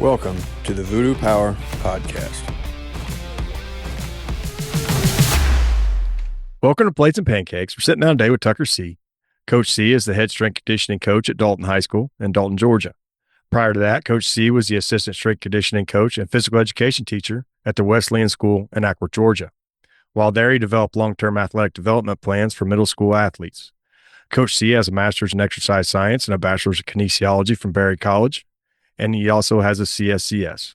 Welcome to the Voodoo Power Podcast. Welcome to Plates and Pancakes. We're sitting down today with Tucker Seay. Coach Seay is the head strength conditioning coach at Dalton High School in Dalton, Georgia. Prior to that, Coach Seay was the assistant strength conditioning coach and physical education teacher at the Wesleyan School in Acworth, Georgia. While there, he developed long-term athletic development plans for middle school athletes. Coach Seay has a master's in exercise science and a bachelor's in kinesiology from Berry College, and he also has a CSCS.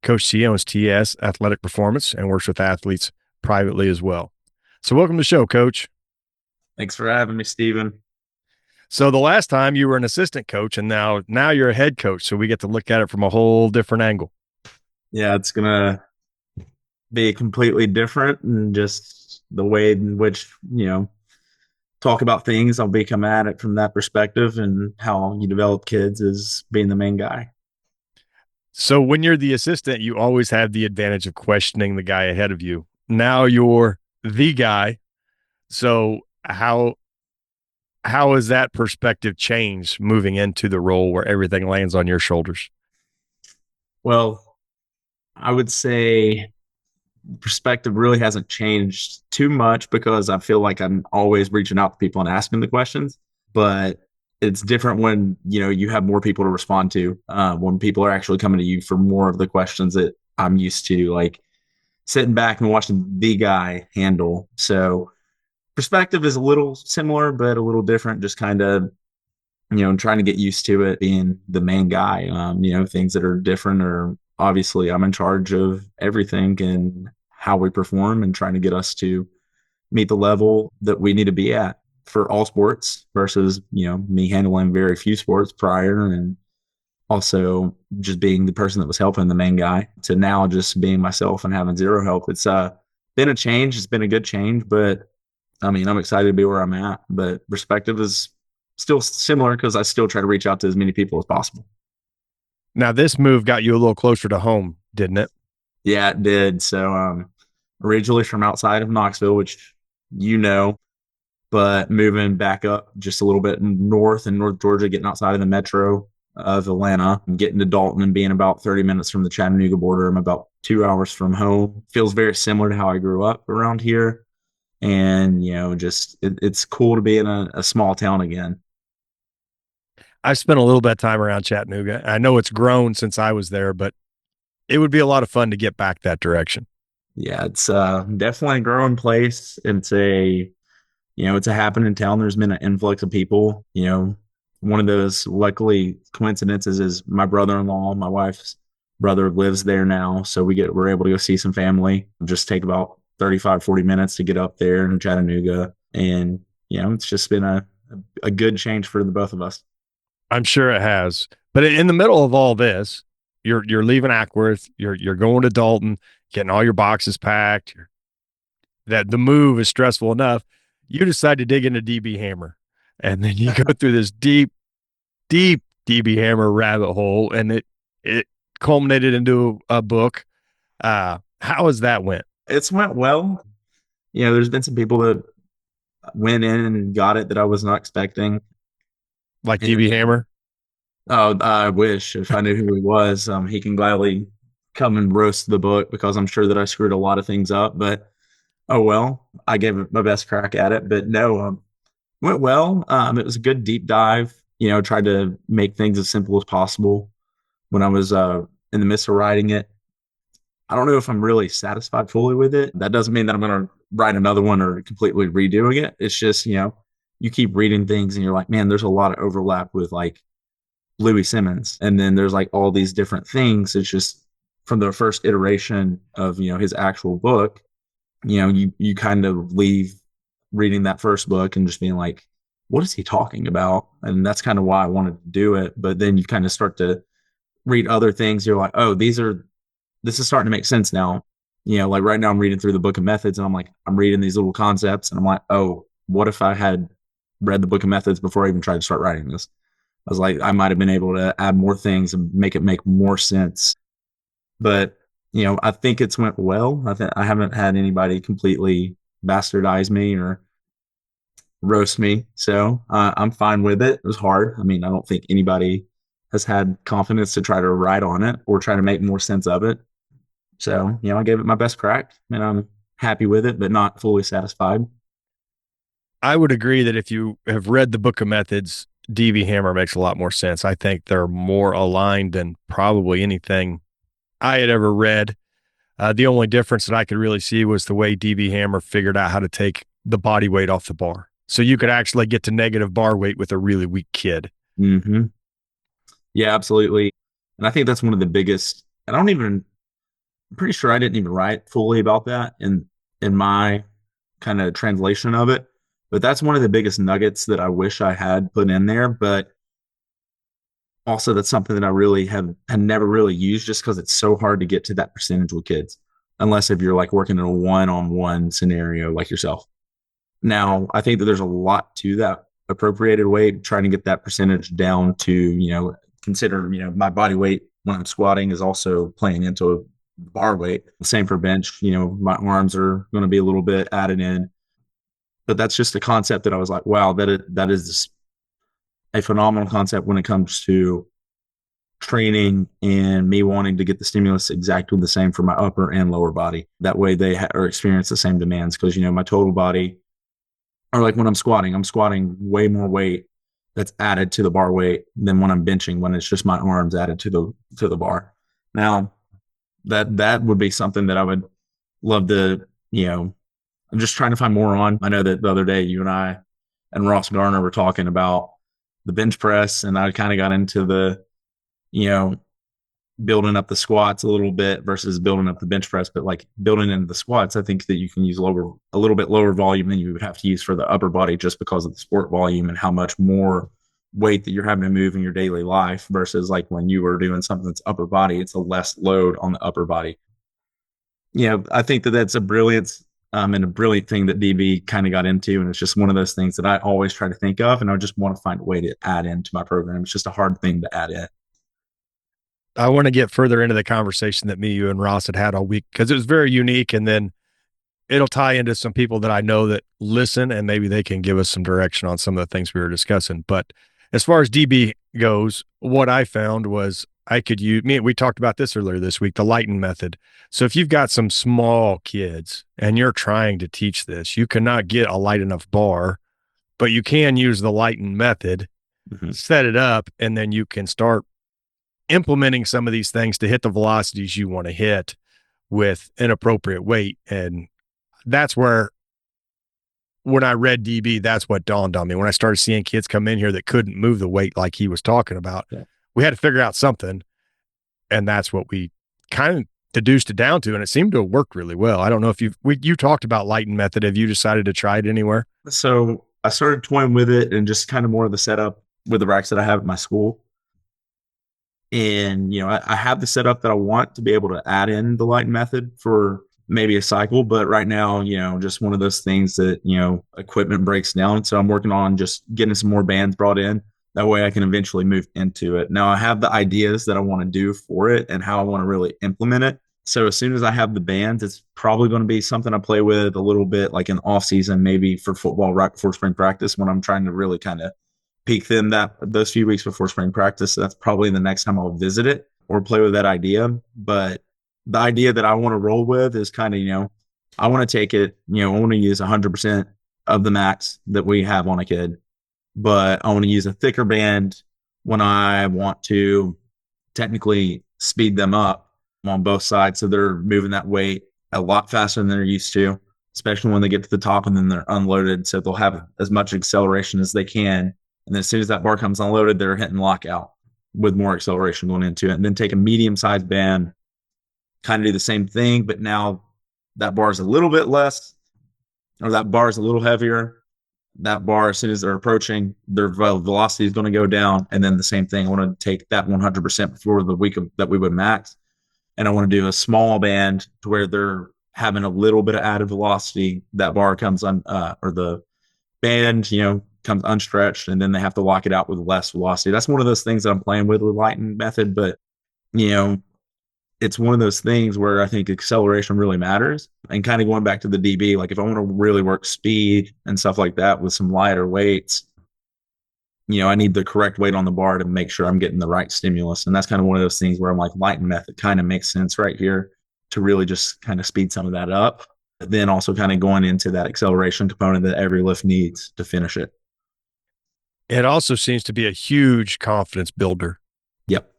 Coach Seay owns TS Athletic Performance and works with athletes privately as well. So welcome to the show, Coach. Thanks for having me, Stephen. So the last time you were an assistant coach, and now you're a head coach, so we get to look at it from a whole different angle. Yeah, it's going to be completely different, and just the way in which, talk about things, I'll be coming at it from that perspective, and how you develop kids as being the main guy. So when you're the assistant, you always have the advantage of questioning the guy ahead of you. Now you're the guy. So how has that perspective changed moving into the role where everything lands on your shoulders? Well, I would say perspective really hasn't changed too much, because I feel like I'm always reaching out to people and asking the questions, but it's different when, you have more people to respond to, when people are actually coming to you for more of the questions that I'm used to, like sitting back and watching the guy handle. So perspective is a little similar, but a little different, just kind of, trying to get used to it being the main guy. Things that are different are, obviously I'm in charge of everything and how we perform, and trying to get us to meet the level that we need to be at for all sports, versus, me handling very few sports prior, and also just being the person that was helping the main guy, to now just being myself and having zero help. It's been a change. It's been a good change, but I'm excited to be where I'm at. But perspective is still similar, because I still try to reach out to as many people as possible. Now, this move got you a little closer to home, didn't it? Yeah, it did. So originally from outside of Knoxville, which but moving back up just a little bit north in North Georgia, getting outside of the metro of Atlanta, and getting to Dalton and being about 30 minutes from the Chattanooga border. I'm about 2 hours from home. Feels very similar to how I grew up around here. And, it's cool to be in a small town again. I've spent a little bit of time around Chattanooga. I know it's grown since I was there, but it would be a lot of fun to get back that direction. Yeah, it's definitely a growing place. It's it's a happening town. There's been an influx of people. One of those luckily coincidences is my brother-in-law, my wife's brother, lives there now. So we're able to go see some family. Just take about 35, 40 minutes to get up there in Chattanooga. And, it's just been a good change for the both of us. I'm sure it has. But in the middle of all this, you're leaving Acworth, you're going to Dalton, getting all your boxes packed. That the move is stressful enough. You decide to dig into DB Hammer, and then you go through this deep DB Hammer rabbit hole, and it culminated into a book. How has that went? It's went well. There's been some people that went in and got it that I was not expecting. Like DB Hammer? Oh, I wish. If I knew who he was, he can gladly come and roast the book, because I'm sure that I screwed a lot of things up. But oh well, I gave it my best crack at it. But no, went well. It was a good deep dive. Tried to make things as simple as possible. When I was in the midst of writing it, I don't know if I'm really satisfied fully with it. That doesn't mean that I'm going to write another one or completely redoing it. It's just, you keep reading things and you're like, man, there's a lot of overlap with like Louie Simmons. And then there's like all these different things. It's just from the first iteration of, his actual book, you kind of leave reading that first book and just being like, what is he talking about? And that's kind of why I wanted to do it. But then you kind of start to read other things. You're like, oh, this is starting to make sense now. Like right now I'm reading through the book of methods, and I'm like, I'm reading these little concepts, and I'm like, oh, what if I had read the book of methods before I even tried to start writing this? I was like, I might have been able to add more things and make it make more sense. But, I think it's went well. I haven't had anybody completely bastardize me or roast me. So I'm fine with it. It was hard. I don't think anybody has had confidence to try to write on it or try to make more sense of it. So, I gave it my best crack and I'm happy with it, but not fully satisfied. I would agree that if you have read the book of methods, DB Hammer makes a lot more sense. I think they're more aligned than probably anything I had ever read. The only difference that I could really see was the way DB Hammer figured out how to take the body weight off the bar. So you could actually get to negative bar weight with a really weak kid. Mm-hmm. Yeah, absolutely. And I think that's one of the biggest, and I'm pretty sure I didn't even write fully about that in my kind of translation of it. But that's one of the biggest nuggets that I wish I had put in there. But also that's something that I really had never really used just because it's so hard to get to that percentage with kids, unless if you're like working in a one-on-one scenario like yourself. Now, I think that there's a lot to that appropriated weight, trying to get that percentage down to, consider, my body weight when I'm squatting is also playing into bar weight. Same for bench, my arms are going to be a little bit added in. But that's just a concept that I was like, wow, that is a phenomenal concept when it comes to training and me wanting to get the stimulus exactly the same for my upper and lower body. That way they are experience the same demands because, my total body, or like when I'm squatting way more weight that's added to the bar weight than when I'm benching, when it's just my arms added to the bar. Now that would be something that I would love to, I'm just trying to find more on. I know that the other day you and I and Ross Garner were talking about the bench press, and I kind of got into the, building up the squats a little bit versus building up the bench press. But like building into the squats, I think that you can use a little bit lower volume than you would have to use for the upper body just because of the sport volume and how much more weight that you're having to move in your daily life versus like when you were doing something that's upper body, it's a less load on the upper body. I think that that's a brilliance and a brilliant thing that DB kind of got into. And it's just one of those things that I always try to think of. And I just want to find a way to add into my program. It's just a hard thing to add in. I want to get further into the conversation that me, you, and Ross had all week because it was very unique. And then it'll tie into some people that I know that listen, and maybe they can give us some direction on some of the things we were discussing. But as far as DB goes, what I found was I could use, we talked about this earlier this week, the Lightened method. So if you've got some small kids and you're trying to teach this, you cannot get a light enough bar, but you can use the Lightened method, set it up, and then you can start implementing some of these things to hit the velocities you want to hit with an appropriate weight. And that's where, when I read DB, that's what dawned on me. When I started seeing kids come in here that couldn't move the weight like he was talking about, we had to figure out something. And that's what we kind of deduced it down to. And it seemed to have worked really well. I don't know if you talked about Lightened method. Have you decided to try it anywhere? So I started toying with it and just kind of more of the setup with the racks that I have at my school. And, I have the setup that I want to be able to add in the Lightened method for maybe a cycle. But right now, just one of those things that, equipment breaks down. So I'm working on just getting some more bands brought in. That way I can eventually move into it. Now I have the ideas that I want to do for it and how I want to really implement it. So as soon as I have the bands, it's probably going to be something I play with a little bit like in off season, maybe for football right before spring practice when I'm trying to really kind of peak them those few weeks before spring practice. So that's probably the next time I'll visit it or play with that idea. But the idea that I want to roll with is kind of, I want to take it, I want to use 100% of the max that we have on a kid, but I want to use a thicker band when I want to technically speed them up on both sides. So they're moving that weight a lot faster than they're used to, especially when they get to the top and then they're unloaded. So they'll have as much acceleration as they can. And then as soon as that bar comes unloaded, they're hitting lockout with more acceleration going into it. And then take a medium-sized band, kind of do the same thing, but now that bar is a little bit less, or that bar is a little heavier. That bar, as soon as they're approaching, their velocity is going to go down. And then the same thing, I want to take that 100% before the week that we would max. And I want to do a small band to where they're having a little bit of added velocity. That bar comes on, or the band, comes unstretched, and then they have to lock it out with less velocity. That's one of those things that I'm playing with Lightened method, but it's one of those things where I think acceleration really matters. And kind of going back to the DB, like if I want to really work speed and stuff like that with some lighter weights, I need the correct weight on the bar to make sure I'm getting the right stimulus. And that's kind of one of those things where I'm like, Lightened method kind of makes sense right here to really just kind of speed some of that up. But then also kind of going into that acceleration component that every lift needs to finish it. It also seems to be a huge confidence builder. Yep.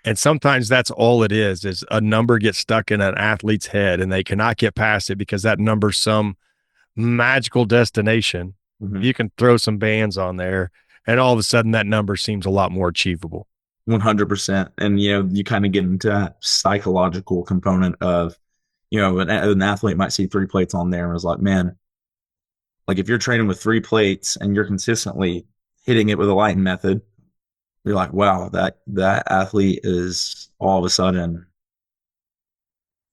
And sometimes that's all it is a number gets stuck in an athlete's head and they cannot get past it because that number's some magical destination. Mm-hmm. You can throw some bands on there and all of a sudden that number seems a lot more achievable. 100%. And, you kind of get into that psychological component of, an athlete might see 3 plates on there and is like, man, like if you're training with 3 plates and you're consistently hitting it with a Lightened method, you're like, wow, that athlete is all of a sudden,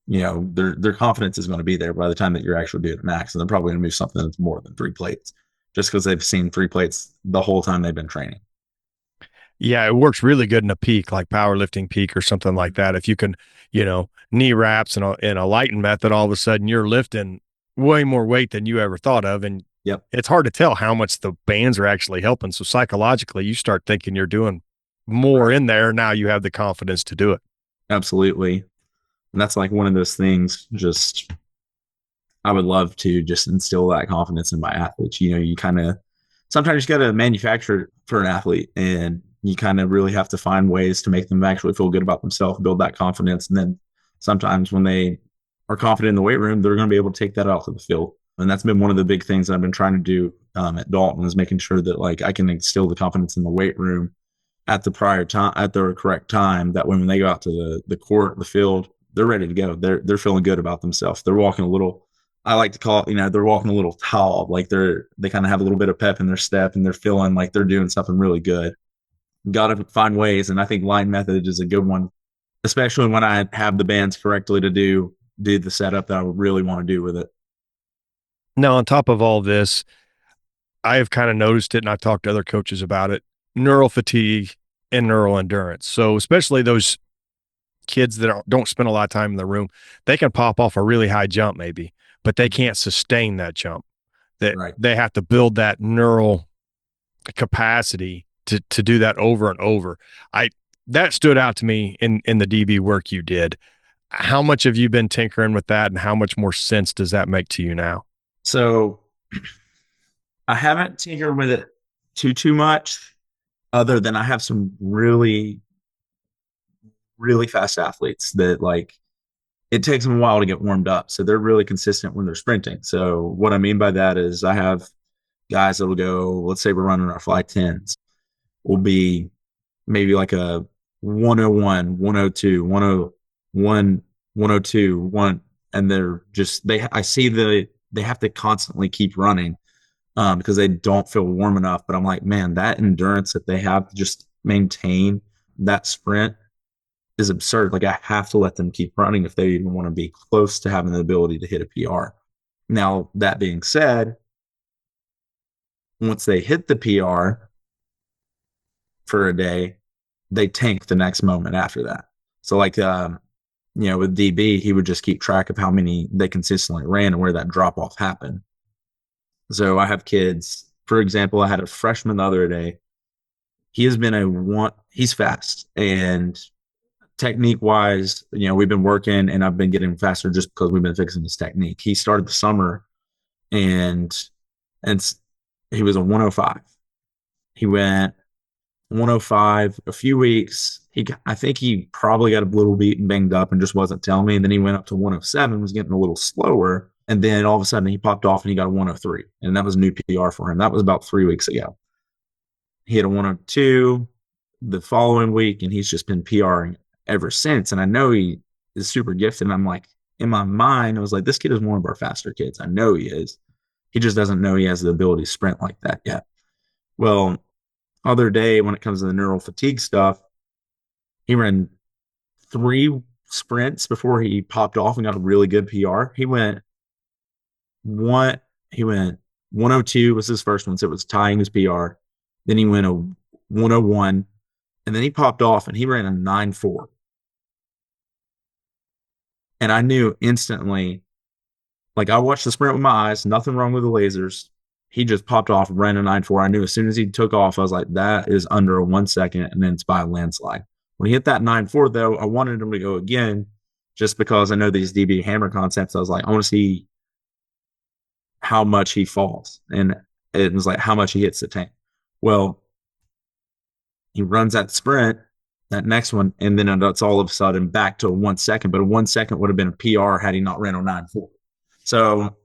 their confidence is going to be there by the time that you're actually doing max. And they're probably going to move something that's more than 3 plates just because they've seen 3 plates the whole time they've been training. Yeah, it works really good in a peak like powerlifting peak or something like that. If you can, knee wraps and a Lightened method, all of a sudden you're lifting way more weight than you ever thought of. And Yep. it's hard to tell how much the bands are actually helping. So psychologically, you start thinking you're doing more in there. Now you have the confidence to do it. Absolutely. And that's like one of those things, just I would love to just instill that confidence in my athletes. You kind of sometimes you got to manufacture for an athlete and you kind of really have to find ways to make them actually feel good about themselves, build that confidence. And then sometimes when they are confident in the weight room, they're going to be able to take that out to the field. And that's been one of the big things that I've been trying to do at Dalton is making sure that like I can instill the confidence in the weight room at the correct time. That when they go out to the court, the field, they're ready to go. They're feeling good about themselves. They're walking a little, I like to call it, they're walking a little tall. Like they kind of have a little bit of pep in their step and they're feeling like they're doing something really good. Got to find ways. And I think line method is a good one, especially when I have the bands correctly to do the setup that I would really want to do with it. Now, on top of all this, I have kind of noticed it and I've talked to other coaches about it, neural fatigue and neural endurance. So especially those kids that don't spend a lot of time in the room, they can pop off a really high jump maybe, but they can't sustain that jump. That Right. they have to build that neural capacity to do that over and over. That stood out to me in the DB work you did. How much have you been tinkering with that and how much more sense does that make to you now? So I haven't tinkered with it too much, other than I have some really, really fast athletes that like it takes them a while to get warmed up. So they're really consistent when they're sprinting. So what I mean by that is I have guys that will go, let's say we're running our fly 10s, will be maybe like a 101, 102, 101, 102, 1, and they're just, I see they have to constantly keep running because they don't feel warm enough. But I'm like, man, that endurance that they have to just maintain that sprint is absurd. Like I have to let them keep running if they even want to be close to having the ability to hit a PR. Now, that being said, once they hit the PR for a day, they tank the next moment after that. So like, with DB, he would just keep track of how many they consistently ran and where that drop off happened. So I have kids, for example, I had a freshman the other day. He has been he's fast and technique wise, we've been working and I've been getting faster just because we've been fixing his technique. He started the summer and he was a 105. He went 105 a few weeks. I think he probably got a little beat and banged up and just wasn't telling me. And then he went up to 107, was getting a little slower. And then all of a sudden he popped off and he got a 103. And that was a new PR for him. That was about 3 weeks ago. He had a 102 the following week, and he's just been PRing ever since. And I know he is super gifted. And I'm like, in my mind, I was like, this kid is one of our faster kids. I know he is. He just doesn't know he has the ability to sprint like that yet. Well, other day when it comes to the neural fatigue stuff, he ran 3 sprints before he popped off and got a really good PR. He went 102 was his first one, so it was tying his PR. Then he went a 101, and then he popped off and he ran a 9.4. And I knew instantly, like I watched the sprint with my eyes, nothing wrong with the lasers. he just popped off, ran a 9.4. I knew as soon as he took off, I was like, that is under 1 second, and then it's by a landslide. When he hit that 9.4, though, I wanted him to go again just because I know these DB hammer concepts. I was like, I want to see how much he falls. And it was like how much he hits the tank. Well, he runs that sprint, that next one, and then it's all of a sudden back to a 1 second. But a 1 second would have been a PR had he not ran a 9.4. So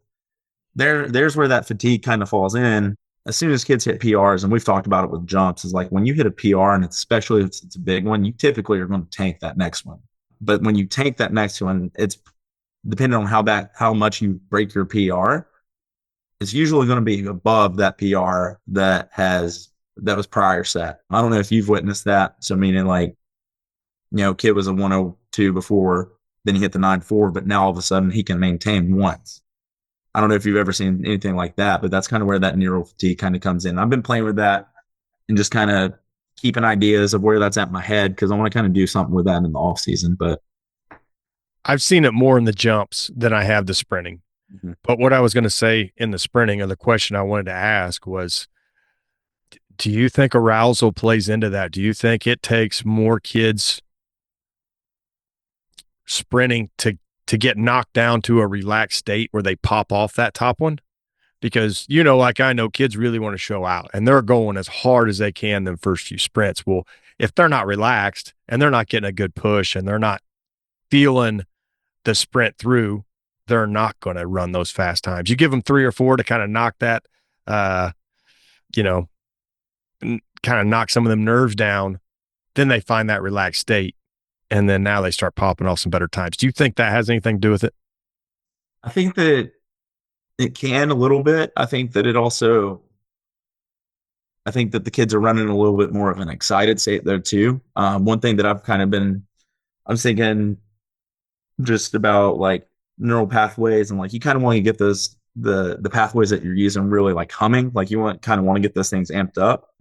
there's where that fatigue kind of falls in. As soon as kids hit PRs, and we've talked about it with jumps, is like when you hit a PR, and especially if it's a big one, you typically are going to tank that next one. But when you tank that next one, it's depending on how much you break your PR, it's usually going to be above that PR that was prior set. I don't know if you've witnessed that. So meaning like, kid was a 102 before, then he hit the 9.4, but now all of a sudden he can maintain once. I don't know if you've ever seen anything like that, but that's kind of where that neural fatigue kind of comes in. I've been playing with that and just kind of keeping ideas of where that's at in my head because I want to kind of do something with that in the off season. But I've seen it more in the jumps than I have the sprinting. Mm-hmm. But what I was going to say in the sprinting, or the question I wanted to ask was, do you think arousal plays into that? Do you think it takes more kids sprinting to get knocked down to a relaxed state where they pop off that top one? Because, like I know kids really want to show out and they're going as hard as they can the first few sprints. Well, if they're not relaxed and they're not getting a good push and they're not feeling the sprint through, they're not going to run those fast times. You give them 3 or 4 to kind of knock that, kind of knock some of them nerves down. Then they find that relaxed state. And then now they start popping off some better times. Do you think that has anything to do with it? I think that it can a little bit. I think that the kids are running a little bit more of an excited state there too. One thing that I'm thinking just about like neural pathways and like you kind of want to get the pathways that you're using really like humming. Like you want to get those things amped up.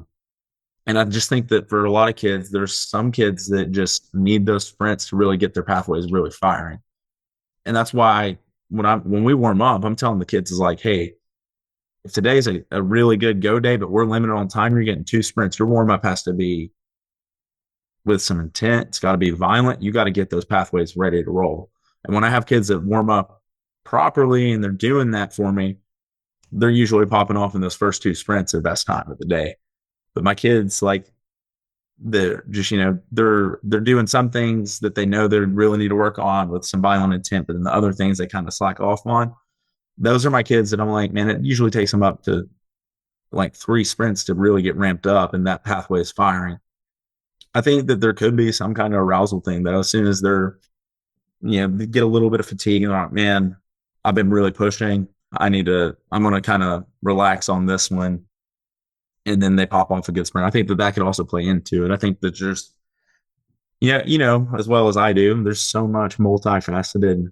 And I just think that for a lot of kids, there's some kids that just need those sprints to really get their pathways really firing. And that's why when we warm up, I'm telling the kids is like, hey, if today's a really good go day, but we're limited on time, you're getting 2 sprints. Your warm up has to be with some intent. It's got to be violent. You got to get those pathways ready to roll. And when I have kids that warm up properly and they're doing that for me, they're usually popping off in those first 2 sprints their best time of the day. But my kids, like, they're just, they're doing some things that they know they really need to work on with some violent intent, but then the other things they kind of slack off on. Those are my kids that I'm like, man, it usually takes them up to like 3 sprints to really get ramped up and that pathway is firing. I think that there could be some kind of arousal thing though. As soon as they're, they get a little bit of fatigue and they're like, man, I've been really pushing. I'm going to kind of relax on this one. And then they pop off a good sprint. I think that could also play into it. I think that there's, as well as I do, there's so much multifaceted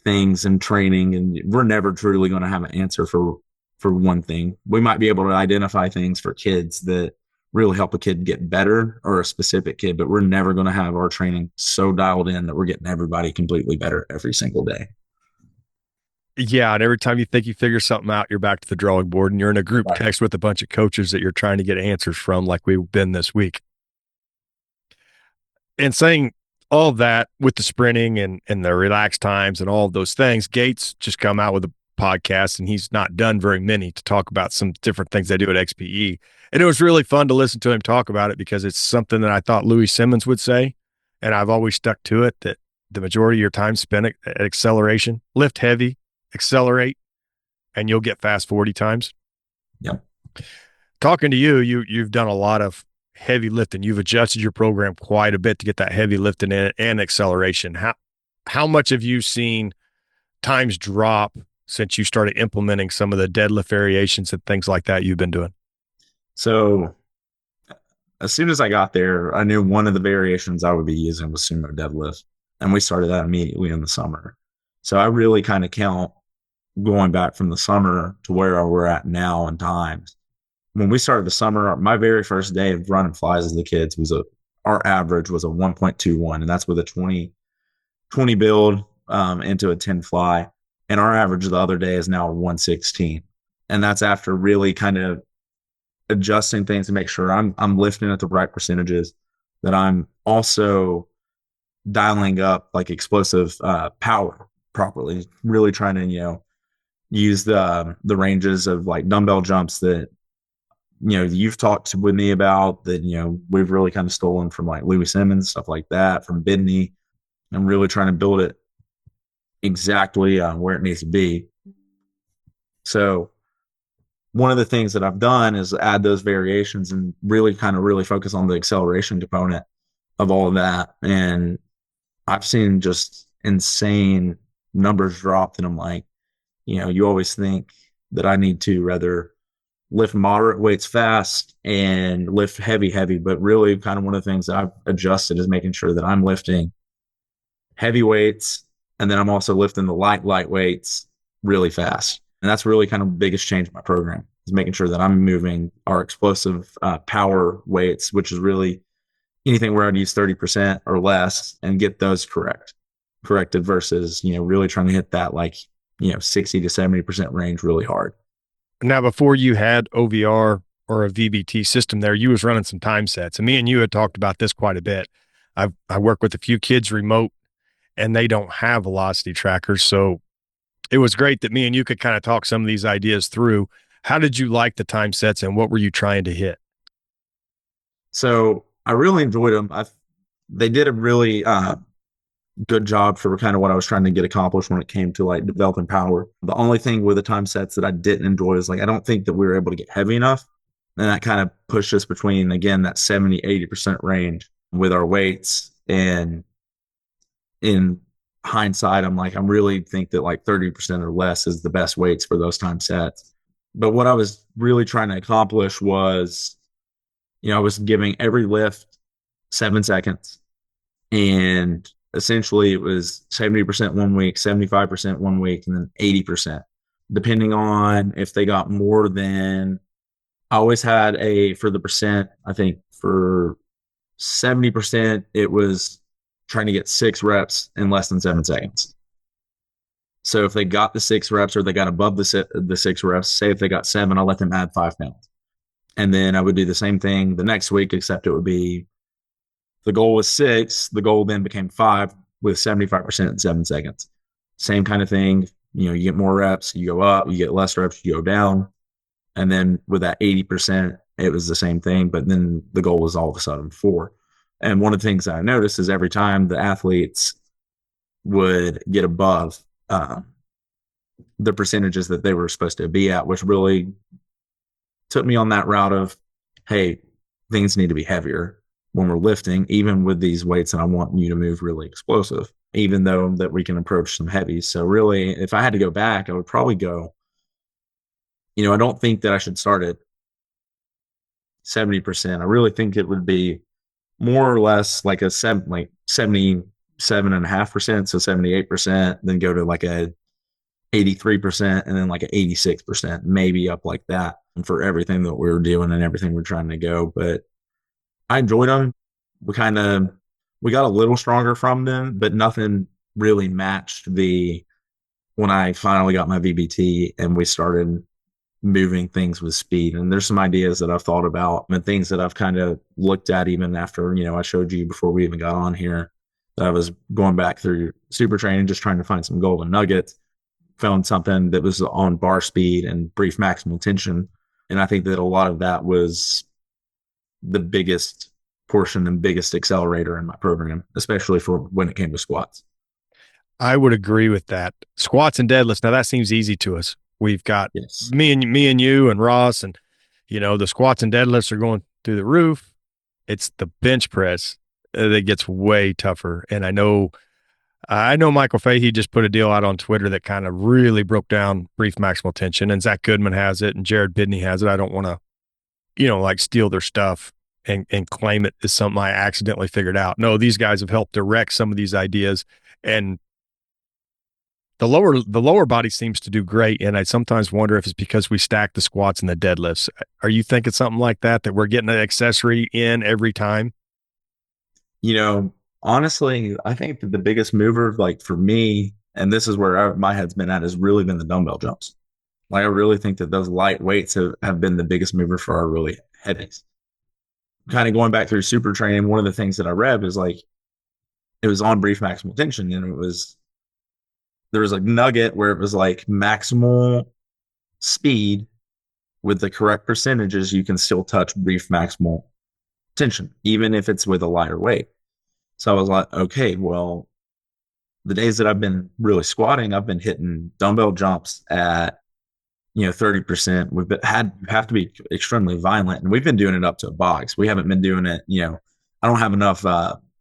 things in training, and we're never truly going to have an answer for one thing. We might be able to identify things for kids that really help a kid get better or a specific kid, but we're never going to have our training so dialed in that we're getting everybody completely better every single day. Yeah, and every time you think you figure something out, you're back to the drawing board, and you're in a group text with a bunch of coaches that you're trying to get answers from, like we've been this week. And saying all of that with the sprinting and the relaxed times and all of those things, Gates just come out with a podcast, and he's not done very many, to talk about some different things they do at XPE. And it was really fun to listen to him talk about it because it's something that I thought Louie Simmons would say, and I've always stuck to it, that the majority of your time spent at acceleration, lift heavy, accelerate, and you'll get fast 40 times. Yep. Talking to you've done a lot of heavy lifting. You've adjusted your program quite a bit to get that heavy lifting in and acceleration. How much have you seen times drop since you started implementing some of the deadlift variations and things like that you've been doing? So as soon as I got there, I knew one of the variations I would be using was sumo deadlift. And we started that immediately in the summer. So I really kind of count going back from the summer to where we're at now in times. When we started the summer, my very first day of running flies as the kids our average was a 1.21, and that's with a 20 build into a 10 fly. And our average the other day is now 116. And that's after really kind of adjusting things to make sure I'm lifting at the right percentages, that I'm also dialing up like explosive power properly, really trying to, use the ranges of like dumbbell jumps that, you've talked with me about, that, we've really kind of stolen from like Louie Simmons, stuff like that, from Bidney. I'm really trying to build it exactly where it needs to be. So one of the things that I've done is add those variations and really focus on the acceleration component of all of that. And I've seen just insane numbers drop that I'm like, you always think that I need to rather lift moderate weights fast and lift heavy, but really kind of one of the things that I've adjusted is making sure that I'm lifting heavy weights, and then I'm also lifting the light weights really fast. And that's really kind of the biggest change in my program, is making sure that I'm moving our explosive power weights, which is really anything where I'd use 30% or less, and get those corrected versus, really trying to hit that like, 60 to 70% range really hard. Now, before you had OVR or a VBT system there, you was running some time sets. And me and you had talked about this quite a bit. I work with a few kids remote, and they don't have velocity trackers. So it was great that me and you could kind of talk some of these ideas through. How did you like the time sets, and what were you trying to hit? So I really enjoyed them. They did a really good job for kind of what I was trying to get accomplished when it came to like developing power. The only thing with the time sets that I didn't enjoy is like, I don't think that we were able to get heavy enough. And that kind of pushed us between, again, that 70-80% range with our weights. And in hindsight, I'm really think that like 30% or less is the best weights for those time sets. But what I was really trying to accomplish was, I was giving every lift 7 seconds, and essentially it was 70% one week, 75% one week, and then 80%, depending on if they got more than, I always had for the percent, I think for 70%, it was trying to get 6 reps in less than 7 seconds. So if they got the 6 reps, or they got above the 6 reps, say if they got 7, I'll let them add 5 pounds. And then I would do the same thing the next week, except it would be, the goal was 6, the goal then became 5 with 75% in 7 seconds. Same kind of thing. You get more reps, you go up, you get less reps, you go down. And then with that 80%, it was the same thing, but then the goal was all of a sudden 4. And one of the things that I noticed is every time the athletes would get above the percentages that they were supposed to be at, which really took me on that route of, hey, things need to be heavier when we're lifting, even with these weights, and I want you to move really explosive, even though that we can approach some heavies. So really, if I had to go back, I would probably go, I don't think that I should start at 70%. I really think it would be more or less like 77.5%, so 78%, then go to like a 83%, and then like a 86%, maybe up like that, and for everything that we were doing and everything we're trying to go. But I enjoyed them. We got a little stronger from them, but nothing really matched when I finally got my VBT and we started moving things with speed. And there's some ideas that I've thought about and things that I've kind of looked at even after, I showed you before we even got on here, that I was going back through super training, just trying to find some golden nuggets, found something that was on bar speed and brief maximal tension. And I think that a lot of that was the biggest portion and biggest accelerator in my program, especially for when it came to squats. I would agree with that. Squats and deadlifts. Now that seems easy to us. We've got Yes. me and you and Ross, and the squats and deadlifts are going through the roof. It's the bench press that gets way tougher. And I know Michael Fahey just put a deal out on Twitter that kind of really broke down brief maximal tension, and Zach Goodman has it, and Jared Bidney has it. I don't want to, like steal their stuff and claim it as something I accidentally figured out. No, these guys have helped direct some of these ideas, and the lower body seems to do great. And I sometimes wonder if it's because we stack the squats and the deadlifts. Are you thinking something like that we're getting an accessory in every time? Honestly, I think that the biggest mover, like for me, and this is where my head's been at, has really been the dumbbell jumps. Like I really think that those light weights have been the biggest mover for our really heavies. Kind of going back through super training, one of the things that I read is like it was on brief maximal tension, and there was a nugget where it was like maximal speed with the correct percentages, you can still touch brief maximal tension, even if it's with a lighter weight. So I was like, okay, well, the days that I've been really squatting, I've been hitting dumbbell jumps at 30%. You have to be extremely violent, and we've been doing it up to a box. We haven't been doing it. I don't have enough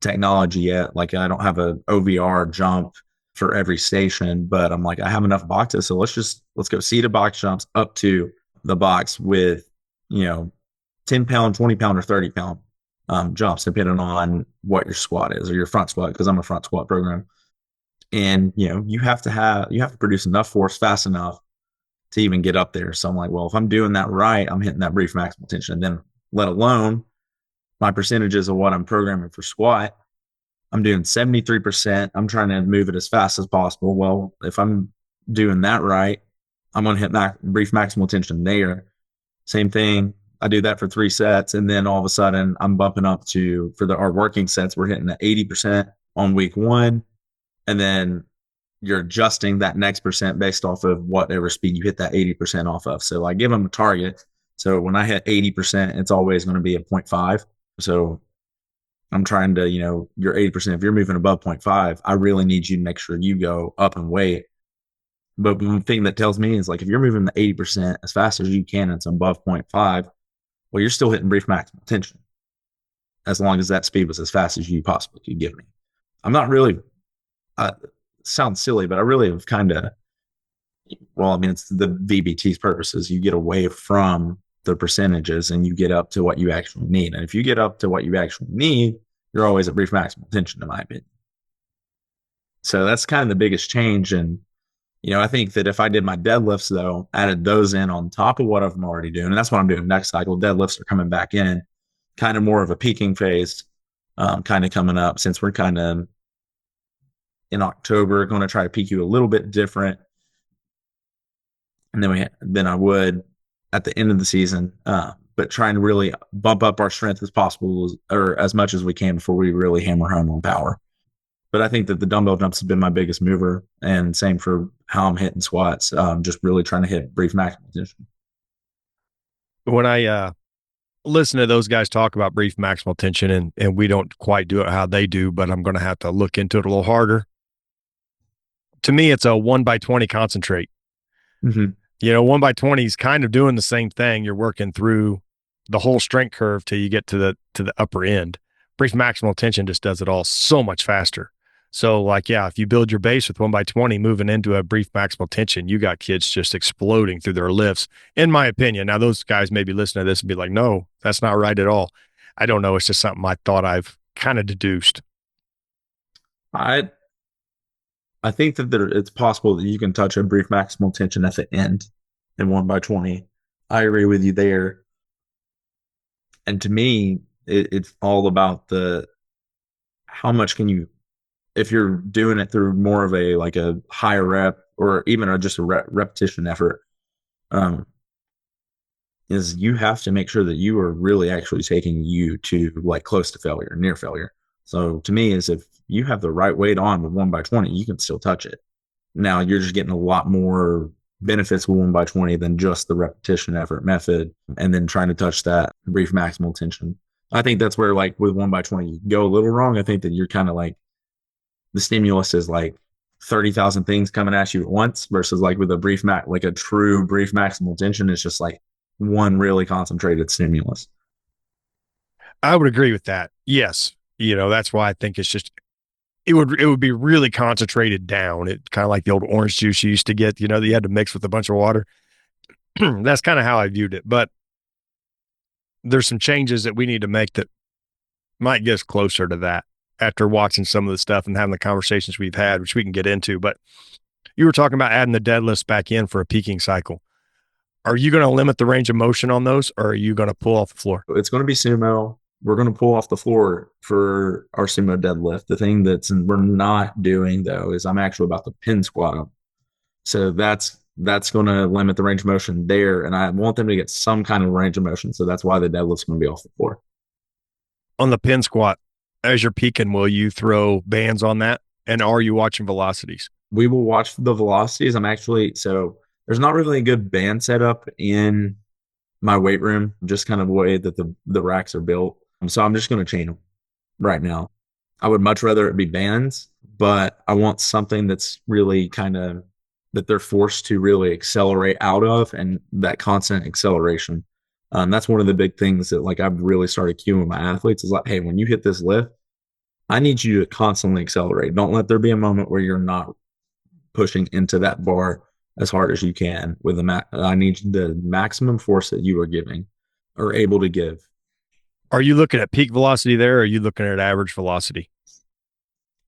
technology yet. Like I don't have a OVR jump for every station, but I'm like I have enough boxes, so let's go seated box jumps up to the box with 10-pound, 20-pound, or 30-pound jumps, depending on what your squat is or your front squat. Because I'm a front squat program, and you have to produce enough force fast enough to even get up there. So I'm like, well, if I'm doing that right, I'm hitting that brief maximal tension. And then let alone my percentages of what I'm programming for squat, I'm doing 73%. I'm trying to move it as fast as possible. Well, if I'm doing that right, I'm going to hit brief maximal tension there. Same thing. I do that for 3 sets. And then all of a sudden I'm bumping up to, our working sets, we're hitting at 80% on week 1. And then you're adjusting that next percent based off of whatever speed you hit that 80% off of. So I give them a target. So when I hit 80%, it's always going to be a 0.5. So I'm trying to, your 80%, if you're moving above 0.5, I really need you to make sure you go up in weight. But the thing that tells me is like, if you're moving the 80% as fast as you can, and it's above 0.5, well, you're still hitting brief maximal tension as long as that speed was as fast as you possibly could give me. I'm not really, sounds silly, but I really have kind of, it's the VBT's purposes. You get away from the percentages and you get up to what you actually need. And if you get up to what you actually need, you're always at brief maximal tension, in my opinion. So that's kind of the biggest change. And, I think that if I did my deadlifts, though, added those in on top of what I'm already doing, and that's what I'm doing next cycle. Deadlifts are coming back in, kind of more of a peaking phase, kind of coming up, since we're kind of in October, going to try to peak you a little bit different. And then I would at the end of the season, but trying to really bump up our strength as possible, or as much as we can, before we really hammer home on power. But I think that the dumbbell jumps have been my biggest mover, and same for how I'm hitting squats. Just really trying to hit brief maximal tension. When I listen to those guys talk about brief maximal tension, and we don't quite do it how they do, but I'm going to have to look into it a little harder. To me, it's a 1x20 concentrate. Mm-hmm. 1x20 is kind of doing the same thing. You're working through the whole strength curve till you get to the upper end. Brief maximal tension just does it all so much faster. So if you build your base with 1x20, moving into a brief maximal tension, you got kids just exploding through their lifts, in my opinion. Now, those guys may be listening to this and be like, no, that's not right at all. I don't know. It's just something I thought I've kind of deduced. I think that it's possible that you can touch a brief maximal tension at the end in 1x20. I agree with you there. And to me, it's all about how much can you, if you're doing it through more of a higher rep, or even just a repetition effort, is you have to make sure that you are really actually taking you to close to failure, near failure. So to me, is if you have the right weight on with 1x20, you can still touch it. Now you're just getting a lot more benefits with 1x20 than just the repetition effort method, and then trying to touch that brief maximal tension. I think that's where with 1x20 you go a little wrong. I think that you're kind of the stimulus is 30,000 things coming at you at once, versus with a true brief maximal tension, it's just one really concentrated stimulus. I would agree with that. Yes. That's why I think it's just, it would be really concentrated down. It kind of like the old orange juice you used to get, you had to mix with a bunch of water. That's kind of how I viewed it. But there's some changes that we need to make that might get us closer to that after watching some of the stuff and having the conversations we've had, which we can get into. But you were talking about adding the deadlifts back in for a peaking cycle. Are you going to limit the range of motion on those, or are you going to pull off the floor? It's going to be sumo. We're going to pull off the floor for our sumo deadlift. The thing we're not doing, though, is I'm actually about to pin squat them. So that's that's going to limit the range of motion there. And I want them to get some kind of range of motion. So that's why the deadlift's going to be off the floor. On the pin squat, as you're peaking, will you throw bands on that? And are you watching velocities? We will watch the velocities. So there's not really a good band setup in my weight room, just kind of the way that the racks are built. So I'm just going to chain them right now. I would much rather it be bands, but I want something that's really kind of that they're forced to really accelerate out of, and that constant acceleration. That's one of the big things that like I've really started cueing my athletes is like, hey, when you hit this lift, I need you to constantly accelerate. Don't let there be a moment where you're not pushing into that bar as hard as you can with I need the maximum force that you are giving or able to give. Are you looking at peak velocity there, or are you looking at average velocity?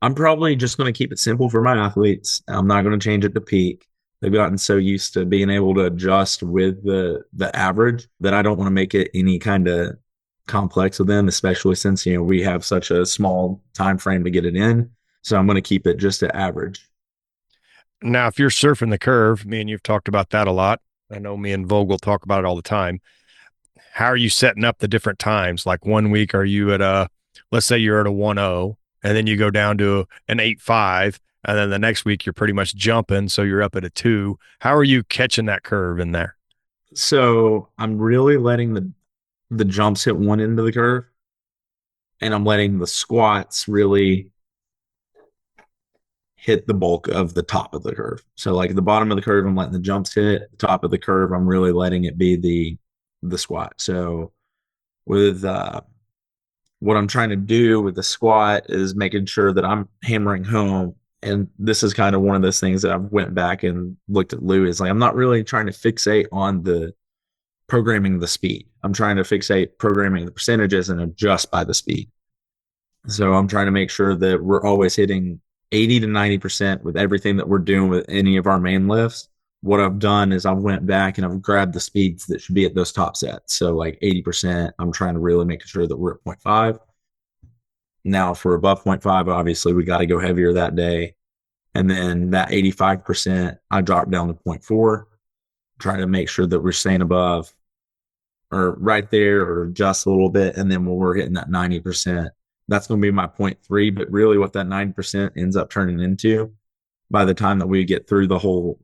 I'm probably just going to keep it simple for my athletes. I'm not going to change it to peak. They've gotten so used to being able to adjust with the average that I don't want to make it any kind of complex with them, especially since we have such a small time frame to get it in. So I'm going to keep it just at average. Now, if you're surfing the curve, me and you've talked about that a lot. I know me and Vogel talk about it all the time. How are you setting up the different times? Like 1 week, are you at let's say you're at a 1.0, and then you go down to an 8.5, and then the next week you're pretty much jumping, so you're up at a 2. How are you catching that curve in there? So I'm really letting the jumps hit one end of the curve, and I'm letting the squats really hit the bulk of the top of the curve. So like the bottom of the curve, I'm letting the jumps hit. The top of the curve, I'm really letting it be the squat. So with what I'm trying to do with the squat is making sure that I'm hammering home. And this is kind of one of those things that I've went back and looked at Louie. Is like I'm not really trying to fixate on the programming the speed. I'm trying to fixate programming the percentages and adjust by the speed. So I'm trying to make sure that we're always hitting 80 to 90% with everything that we're doing with any of our main lifts. What I've done is I've went back and I've grabbed the speeds that should be at those top sets. So like 80%, I'm trying to really make sure that we're at 0.5. Now for above 0.5, obviously we got to go heavier that day. And then that 85%, I drop down to 0.4, trying to make sure that we're staying above or right there or just a little bit. And then when we're hitting that 90%, that's going to be my 0.3. But really what that 90% ends up turning into by the time that we get through the whole,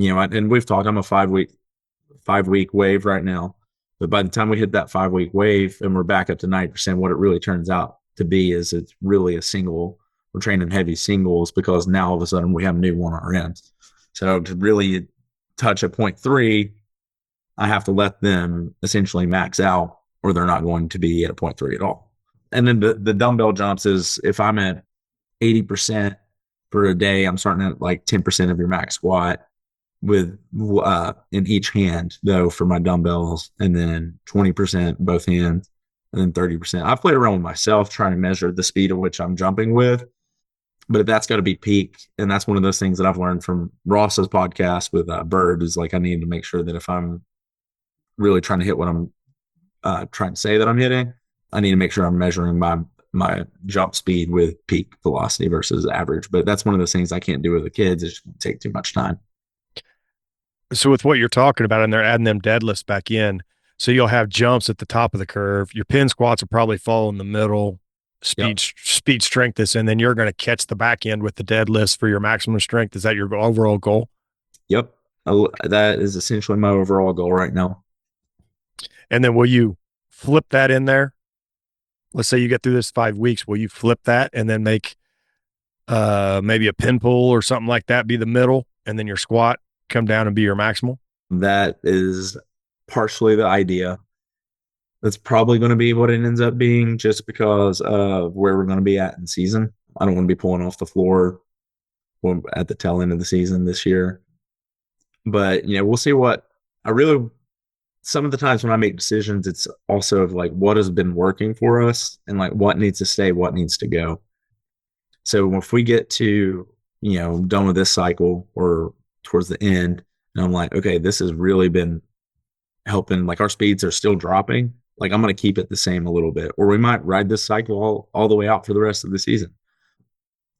and we've talked, I'm a 5-week wave right now. But by the time we hit that 5-week wave and we're back up to 90%, what it really turns out to be is it's really a single. We're training heavy singles because now all of a sudden we have a new one on our ends. So to really touch a 0.3, I have to let them essentially max out or they're not going to be at a 0.3 at all. And then the dumbbell jumps is if I'm at 80% for a day, I'm starting at like 10% of your max squat with in each hand though for my dumbbells, and then 20% both hands, and then 30%. I've played around with myself trying to measure the speed at which I'm jumping with, but that's got to be peak. And that's one of those things that I've learned from Ross's podcast with Bird is like I need to make sure that if I'm really trying to hit what I'm trying to say that I'm hitting, I need to make sure I'm measuring my jump speed with peak velocity versus average. But that's one of those things I can't do with the kids. It's going to take too much time. So with what you're talking about, and they're adding them deadlifts back in, so you'll have jumps at the top of the curve. Your pin squats will probably fall in the middle. Speed strength is, and then you're going to catch the back end with the deadlifts for your maximum strength. Is that your overall goal? Yep. That is essentially my overall goal right now. And then will you flip that in there? Let's say you get through this 5 weeks. Will you flip that and then make maybe a pin pull or something like that be the middle, and then your squat come down and be your maximal? That is partially the idea. That's probably going to be what it ends up being just because of where we're going to be at in season. I don't want to be pulling off the floor at the tail end of the season this year. But, we'll see some of the times when I make decisions, it's also of like what has been working for us and like what needs to stay, what needs to go. So if we get to, done with this cycle or towards the end, and I'm like, okay, this has really been helping, like our speeds are still dropping. Like I'm going to keep it the same a little bit, or we might ride this cycle all the way out for the rest of the season.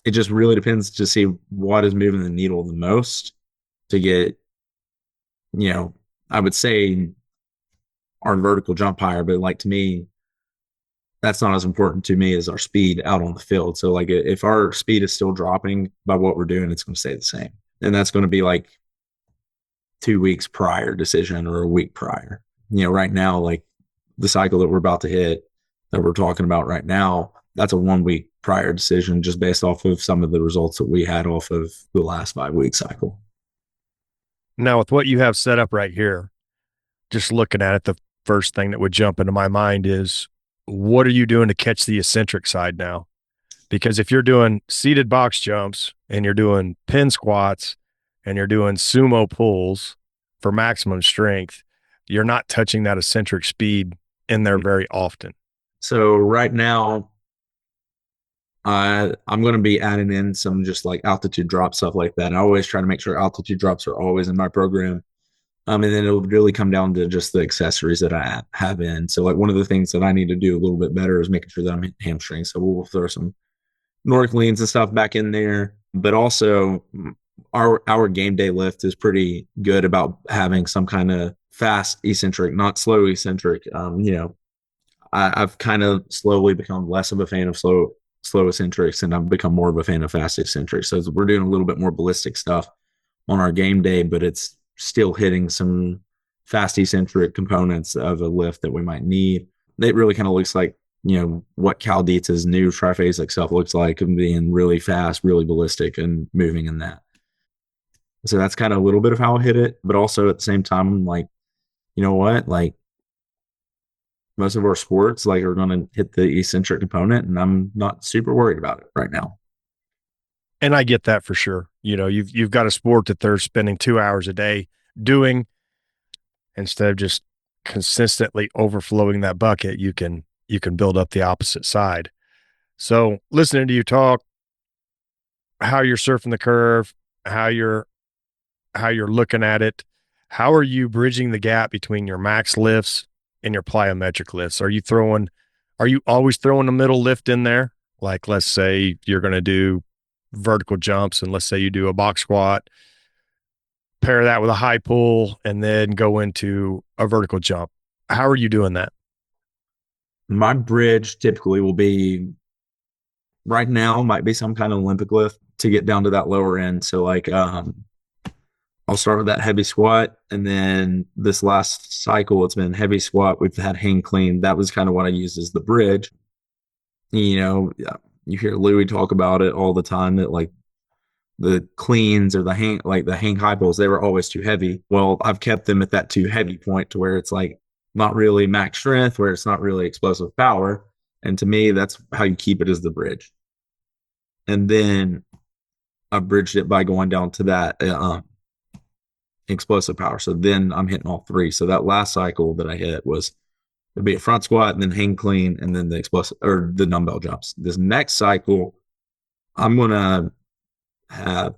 It just really depends to see what is moving the needle the most to get, I would say our vertical jump higher, but like to me, that's not as important to me as our speed out on the field. So like if our speed is still dropping by what we're doing, it's going to stay the same. And that's going to be like 2 weeks prior decision or a week prior. Right now, like the cycle that we're about to hit that we're talking about right now, that's a 1 week prior decision just based off of some of the results that we had off of the last 5 week cycle. Now, with what you have set up right here, just looking at it, the first thing that would jump into my mind is, what are you doing to catch the eccentric side now? Because if you're doing seated box jumps and you're doing pin squats and you're doing sumo pulls for maximum strength, you're not touching that eccentric speed in there very often. So right now, I'm going to be adding in some just like altitude drop stuff like that. I always try to make sure altitude drops are always in my program. And then it'll really come down to just the accessories that I have in. So like one of the things that I need to do a little bit better is making sure that I'm hitting hamstrings. So we'll throw some Nordic leans and stuff back in there. But also our game day lift is pretty good about having some kind of fast eccentric, not slow eccentric. I've kind of slowly become less of a fan of slow eccentrics, and I've become more of a fan of fast eccentrics. So we're doing a little bit more ballistic stuff on our game day, but it's still hitting some fast eccentric components of a lift that we might need. It really kind of looks like, what Cal Dietz's new triphasic stuff looks like, and being really fast, really ballistic, and moving in that. So that's kind of a little bit of how I hit it, but also at the same time, I'm like, you know what, like most of our sports like are going to hit the eccentric component, and I'm not super worried about it right now. And I get that for sure. You've got a sport that they're spending 2 hours a day doing, instead of just consistently overflowing that bucket, you can build up the opposite side. So listening to you talk, how you're surfing the curve, how you're looking at it, how are you bridging the gap between your max lifts and your plyometric lifts? Are you always throwing a middle lift in there? Like, let's say you're going to do vertical jumps, and let's say you do a box squat, pair that with a high pull, and then go into a vertical jump. How are you doing that? My bridge typically will be, right now might be some kind of Olympic lift to get down to that lower end. So like I'll start with that heavy squat, and then this last cycle it's been heavy squat. We've had hang clean. That was kind of what I used as the bridge. You hear Louie talk about it all the time, that like the cleans or the hang high pulls, they were always too heavy. Well, I've kept them at that too heavy point to where it's like not really max strength, where it's not really explosive power. And to me, that's how you keep it as the bridge. And then I bridged it by going down to that explosive power. So then I'm hitting all three. So that last cycle that I hit was, it'd be a front squat and then hang clean and then the explosive or the dumbbell jumps. This next cycle, I'm going to have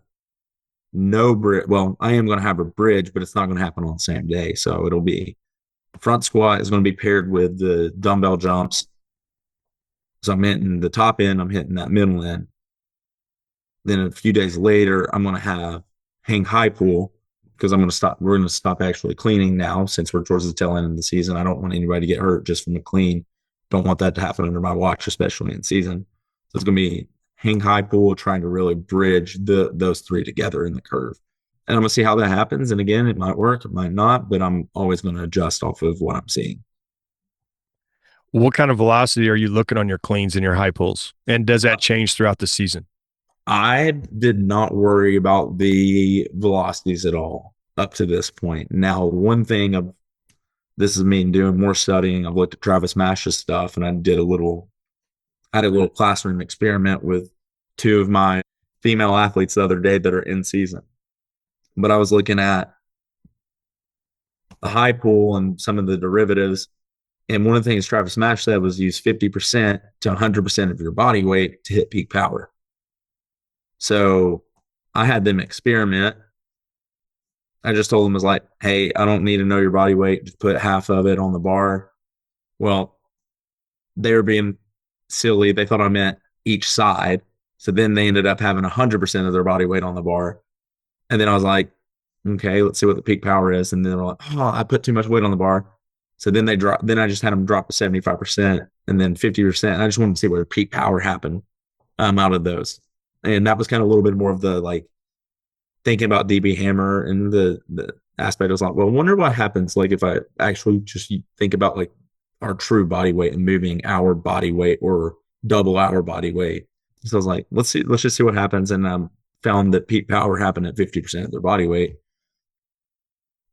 no bridge. Well, I am going to have a bridge, but it's not going to happen on the same day. So it'll be front squat is going to be paired with the dumbbell jumps. So I'm hitting the top end, I'm hitting that middle end. Then a few days later, I'm going to have hang high pull, because we're going to stop actually cleaning now since we're towards the tail end of the season. I don't want anybody to get hurt just from the clean. Don't want that to happen under my watch, especially in season. So it's going to be hang high pull, trying to really bridge those three together in the curve. And I'm going to see how that happens. And again, it might work, it might not, but I'm always going to adjust off of what I'm seeing. What kind of velocity are you looking on your cleans and your high pulls? And does that change throughout the season? I did not worry about the velocities at all up to this point. Now, one thing this is me doing more studying. I've looked at Travis Mash's stuff, and I had a little classroom experiment with two of my female athletes the other day that are in season. But I was looking at the high pull and some of the derivatives. And one of the things Travis Mash said was use 50% to 100% of your body weight to hit peak power. So I had them experiment. I just told them, was like, hey, I don't need to know your body weight. Just put half of it on the bar. Well, they were being silly. They thought I meant each side. So then they ended up having 100% of their body weight on the bar. And then I was like, Okay, let's see what the peak power is. And then they're like, oh, I put too much weight on the bar. So then then I just had them drop to 75% and then 50%. And I just wanted to see where the peak power happened out of those. And that was kind of a little bit more of the like thinking about DB Hammer and the aspect. I was like, well, I wonder what happens like if I actually just think about like our true body weight and moving our body weight or double our body weight. So I was like, let's just see what happens. And found that peak power happened at 50% of their body weight.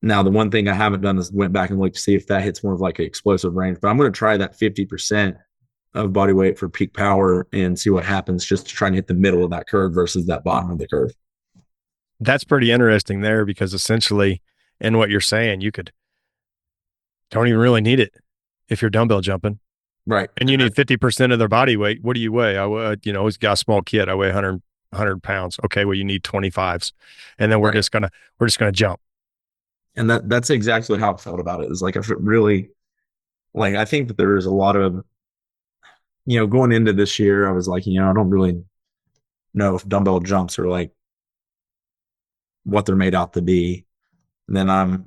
Now, the one thing I haven't done is went back and looked to see if that hits more of like an explosive range, but I'm going to try that 50% of body weight for peak power and see what happens just to try and hit the middle of that curve versus that bottom of the curve. That's pretty interesting there because essentially, in what you're saying, don't even really need it if you're dumbbell jumping. Right. And you need 50% of their body weight. What do you weigh? He's got a small kid. I weigh 100 pounds. Okay. Well, you need 25s. And then we're just going to jump. And that's exactly how I felt about it. Is like, if it really, like, I think that there is a lot of, going into this year, I was like, I don't really know if dumbbell jumps are like what they're made out to be. And then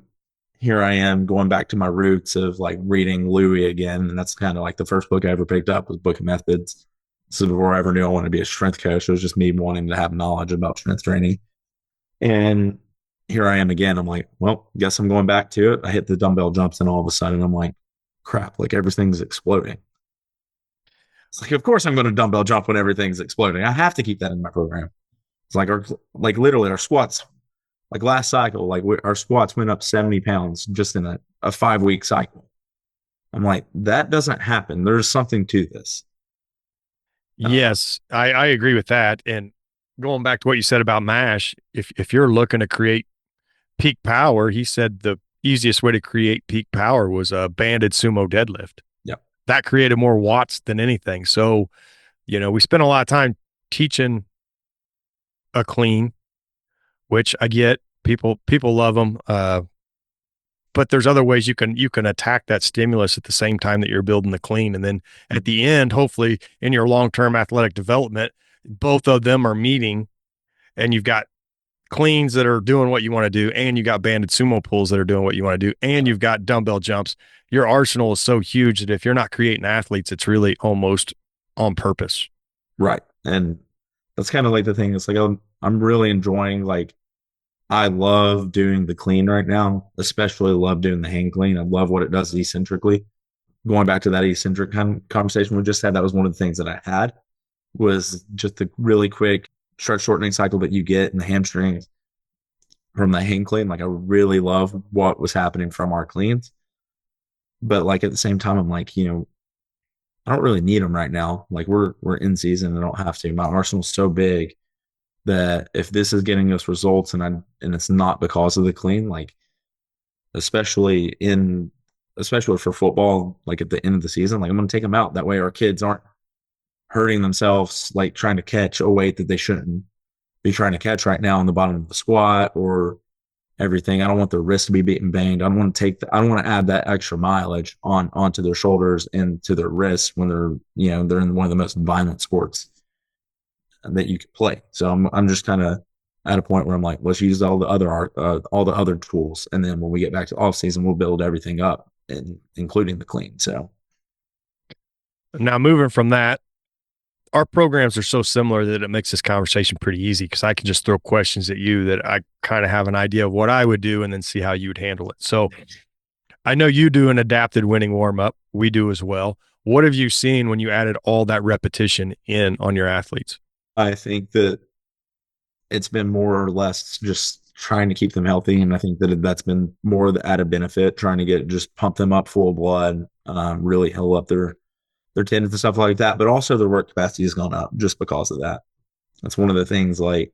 here I am going back to my roots of like reading Louie again. And that's kind of like the first book I ever picked up was Book of Methods. So before I ever knew I wanted to be a strength coach, it was just me wanting to have knowledge about strength training. And here I am again. I'm like, well, guess I'm going back to it. I hit the dumbbell jumps and all of a sudden I'm like, crap, like everything's exploding. It's like, of course I'm going to dumbbell jump when everything's exploding. I have to keep that in my program. It's like literally our squats, like last cycle, like our squats went up 70 pounds just in a 5-week cycle. I'm like, that doesn't happen. There's something to this. Yes, I agree with that. And going back to what you said about MASH, if you're looking to create peak power, he said the easiest way to create peak power was a banded sumo deadlift. Yep. That created more watts than anything. So, we spent a lot of time teaching a clean, which I get. People love them. But there's other ways you can attack that stimulus at the same time that you're building the clean. And then at the end, hopefully in your long-term athletic development, both of them are meeting and you've got cleans that are doing what you want to do. And you got banded sumo pulls that are doing what you want to do. And you've got dumbbell jumps. Your arsenal is so huge that if you're not creating athletes, it's almost on purpose. Right. And that's kind of like the thing. It's like, I'm really enjoying, like, I love doing the clean right now, especially love doing the hang clean. I love what it does eccentrically. Going back to that eccentric conversation we just had, that was one of the things that I had was just the really quick stretch shortening cycle that you get in the hamstrings from the hang clean. Like, I really love what was happening from our cleans. But like at the same time, I'm like, I don't really need them right now. Like we're in season. I don't have to. My arsenal's so big that if this is getting us results and it's not because of the clean, like especially for football, like at the end of the season, like I'm going to take them out. That way our kids aren't hurting themselves, like trying to catch a weight that they shouldn't be trying to catch right now on the bottom of the squat or everything. I don't want their wrists to be beaten banged. I don't want to add that extra mileage onto their shoulders and to their wrists when they're in one of the most violent sports that you can play. So I'm just kind of at a point where I'm like, let's use all the other tools, and then when we get back to off season, we'll build everything up, and including the clean. So now moving from that, our programs are so similar that it makes this conversation pretty easy because I can just throw questions at you that I kind of have an idea of what I would do and then see how you would handle it. So I know you do an adapted winning warm up. We do as well. What have you seen when you added all that repetition in on your athletes? I think that it's been more or less just trying to keep them healthy. And I think that's been more of the added benefit, trying to just pump them up full of blood, really heal up their tendons and stuff like that. But also their work capacity has gone up just because of that. That's one of the things, like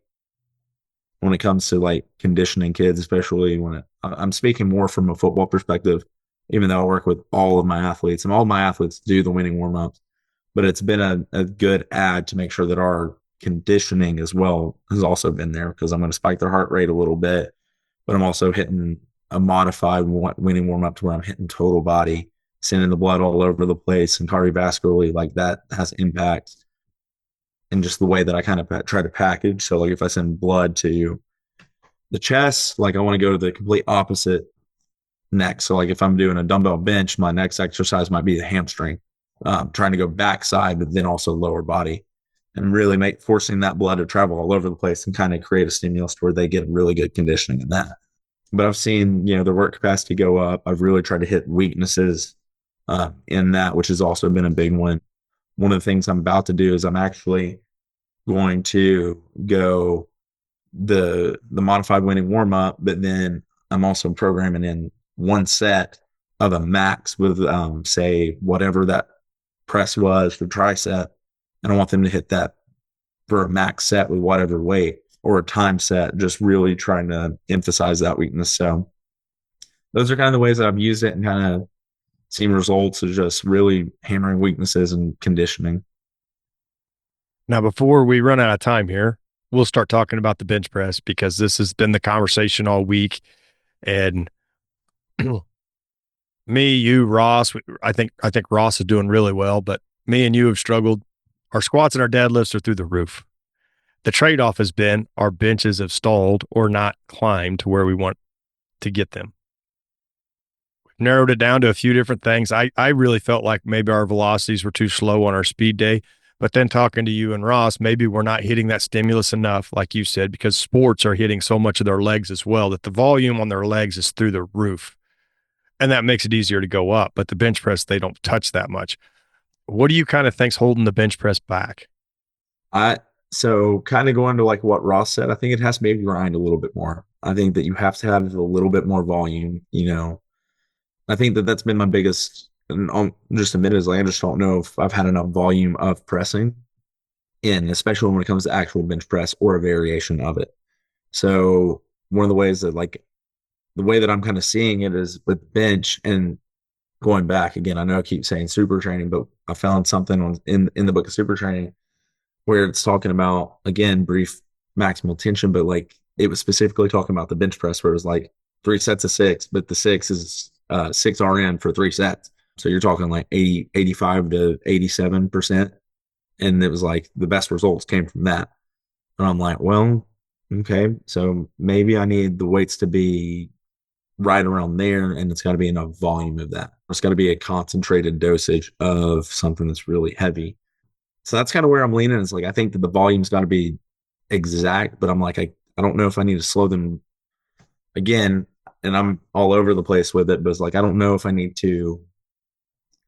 when it comes to like conditioning kids, especially I'm speaking more from a football perspective, even though I work with all of my athletes and all of my athletes do the winning warm-ups, but it's been a good add to make sure that our conditioning as well has also been there, because I'm going to spike their heart rate a little bit, but I'm also hitting a modified winning warm up to where I'm hitting total body, sending the blood all over the place, and cardiovascularly, like that has impact in just the way that I kind of try to package. So like if I send blood to The chest, like I want to go to the complete opposite next. So like if I'm doing a dumbbell bench, my next exercise might be the hamstring, trying to go backside, but then also lower body and really forcing that blood to travel all over the place and kind of create a stimulus to where they get really good conditioning in that. But I've seen, the work capacity go up. I've really tried to hit weaknesses in that, which has also been a big one. One of the things I'm about to do is I'm actually going to go the modified winning warm up, but then I'm also programming in one set of a max with say whatever that press was for tricep, and I want them to hit that for a max set with whatever weight or a time set, just really trying to emphasize that weakness. So those are kind of the ways that I've used it and kind of seen results of just really hammering weaknesses and conditioning. Now, before we run out of time here, we'll start talking about the bench press because this has been the conversation all week. And me, you, Ross, I think Ross is doing really well, but me and you have struggled. Our squats and our deadlifts are through the roof. The trade-off has been our benches have stalled or not climbed to where we want to get them. We've narrowed it down to a few different things. I really felt like maybe our velocities were too slow on our speed day. But then talking to you and Ross, maybe we're not hitting that stimulus enough, like you said, because sports are hitting so much of their legs as well, that the volume on their legs is through the roof. And that makes it easier to go up. But the bench press, they don't touch that much. What do you kind of think's holding the bench press back? So kind of going to like what Ross said, I think it has to maybe grind a little bit more. I think that you have to have a little bit more volume. I think that that's been my biggest, and just admittedly, I just don't know if I've had enough volume of pressing in, especially when it comes to actual bench press or a variation of it. So one of the ways that like the way that I'm kind of seeing it is with bench and going back again. I know I keep saying super training, but I found something in the book of super training where it's talking about again brief maximal tension, but like it was specifically talking about the bench press where it was like 3 sets of 6, but the 6 is 6 RN for 3 sets. So you're talking like 85 to 87%. And it was like the best results came from that. And I'm like, well, okay, so maybe I need the weights to be right around there, and it's got to be enough volume of that. It's got to be a concentrated dosage of something that's really heavy. So that's kind of where I'm leaning. It's like I think that the volume's got to be exact, but I'm like, I don't know if I need to slow them again. And I'm all over the place with it, but it's like I don't know if I need to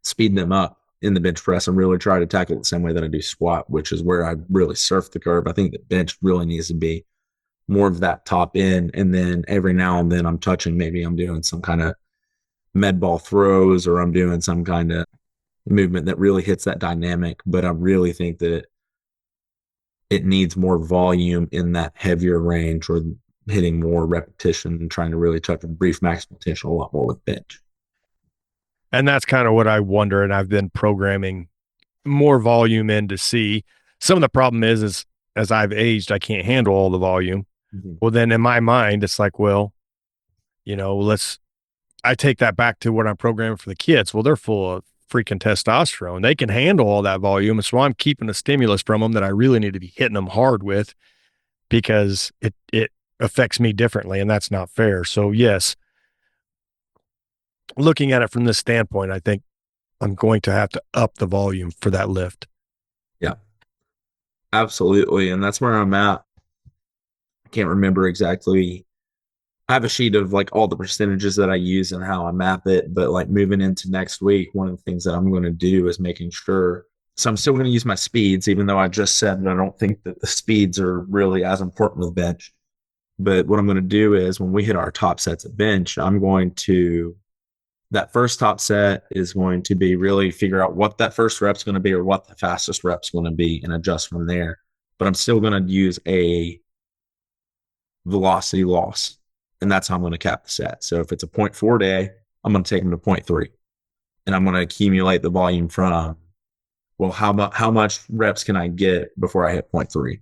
speed them up in the bench press and really try to tackle it the same way that I do squat, which is where I really surf the curve. I think the bench really needs to be more of that top end. And then every now and then I'm touching, maybe I'm doing some kind of med ball throws or I'm doing some kind of movement that really hits that dynamic. But I really think that it needs more volume in that heavier range or hitting more repetition and trying to really touch a brief maximal potential a lot more with bench. And that's kind of what I wonder. And I've been programming more volume in to see. Some of the problem is as I've aged, I can't handle all the volume. Mm-hmm. Well, then in my mind, it's like, well, I take that back to what I'm programming for the kids. Well, they're full of freaking testosterone. They can handle all that volume. And so I'm keeping a stimulus from them that I really need to be hitting them hard with because it affects me differently. And that's not fair. So yes, looking at it from this standpoint, I think I'm going to have to up the volume for that lift. Yeah, absolutely. And that's where I'm at. I can't remember exactly. I have a sheet of like all the percentages that I use and how I map it. But like moving into next week, one of the things that I'm going to do is making sure. So I'm still going to use my speeds, even though I just said that I don't think that the speeds are really as important with bench. But what I'm going to do is when we hit our top sets of bench, that first top set is going to be really figure out what that first rep's going to be or what the fastest rep's going to be and adjust from there. But I'm still going to use a velocity loss. And that's how I'm going to cap the set. So if it's a 0.4 day, I'm going to take them to 0.3. And I'm going to accumulate the volume from, well, how much reps can I get before I hit 0.3?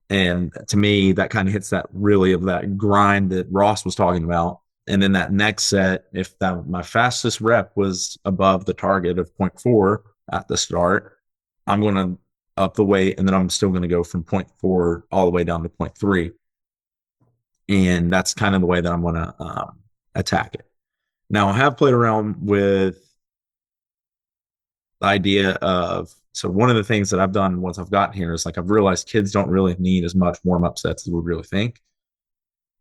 And to me, that kind of hits that really of that grind that Ross was talking about. And then that next set, if my fastest rep was above the target of 0.4 at the start, I'm going to up the weight, and then I'm still going to go from 0.4 all the way down to 0.3. And that's kind of the way that I'm going to attack it. Now, I have played around with the idea of, so one of the things that I've done once I've gotten here is like I've realized kids don't really need as much warm-up sets as we really think.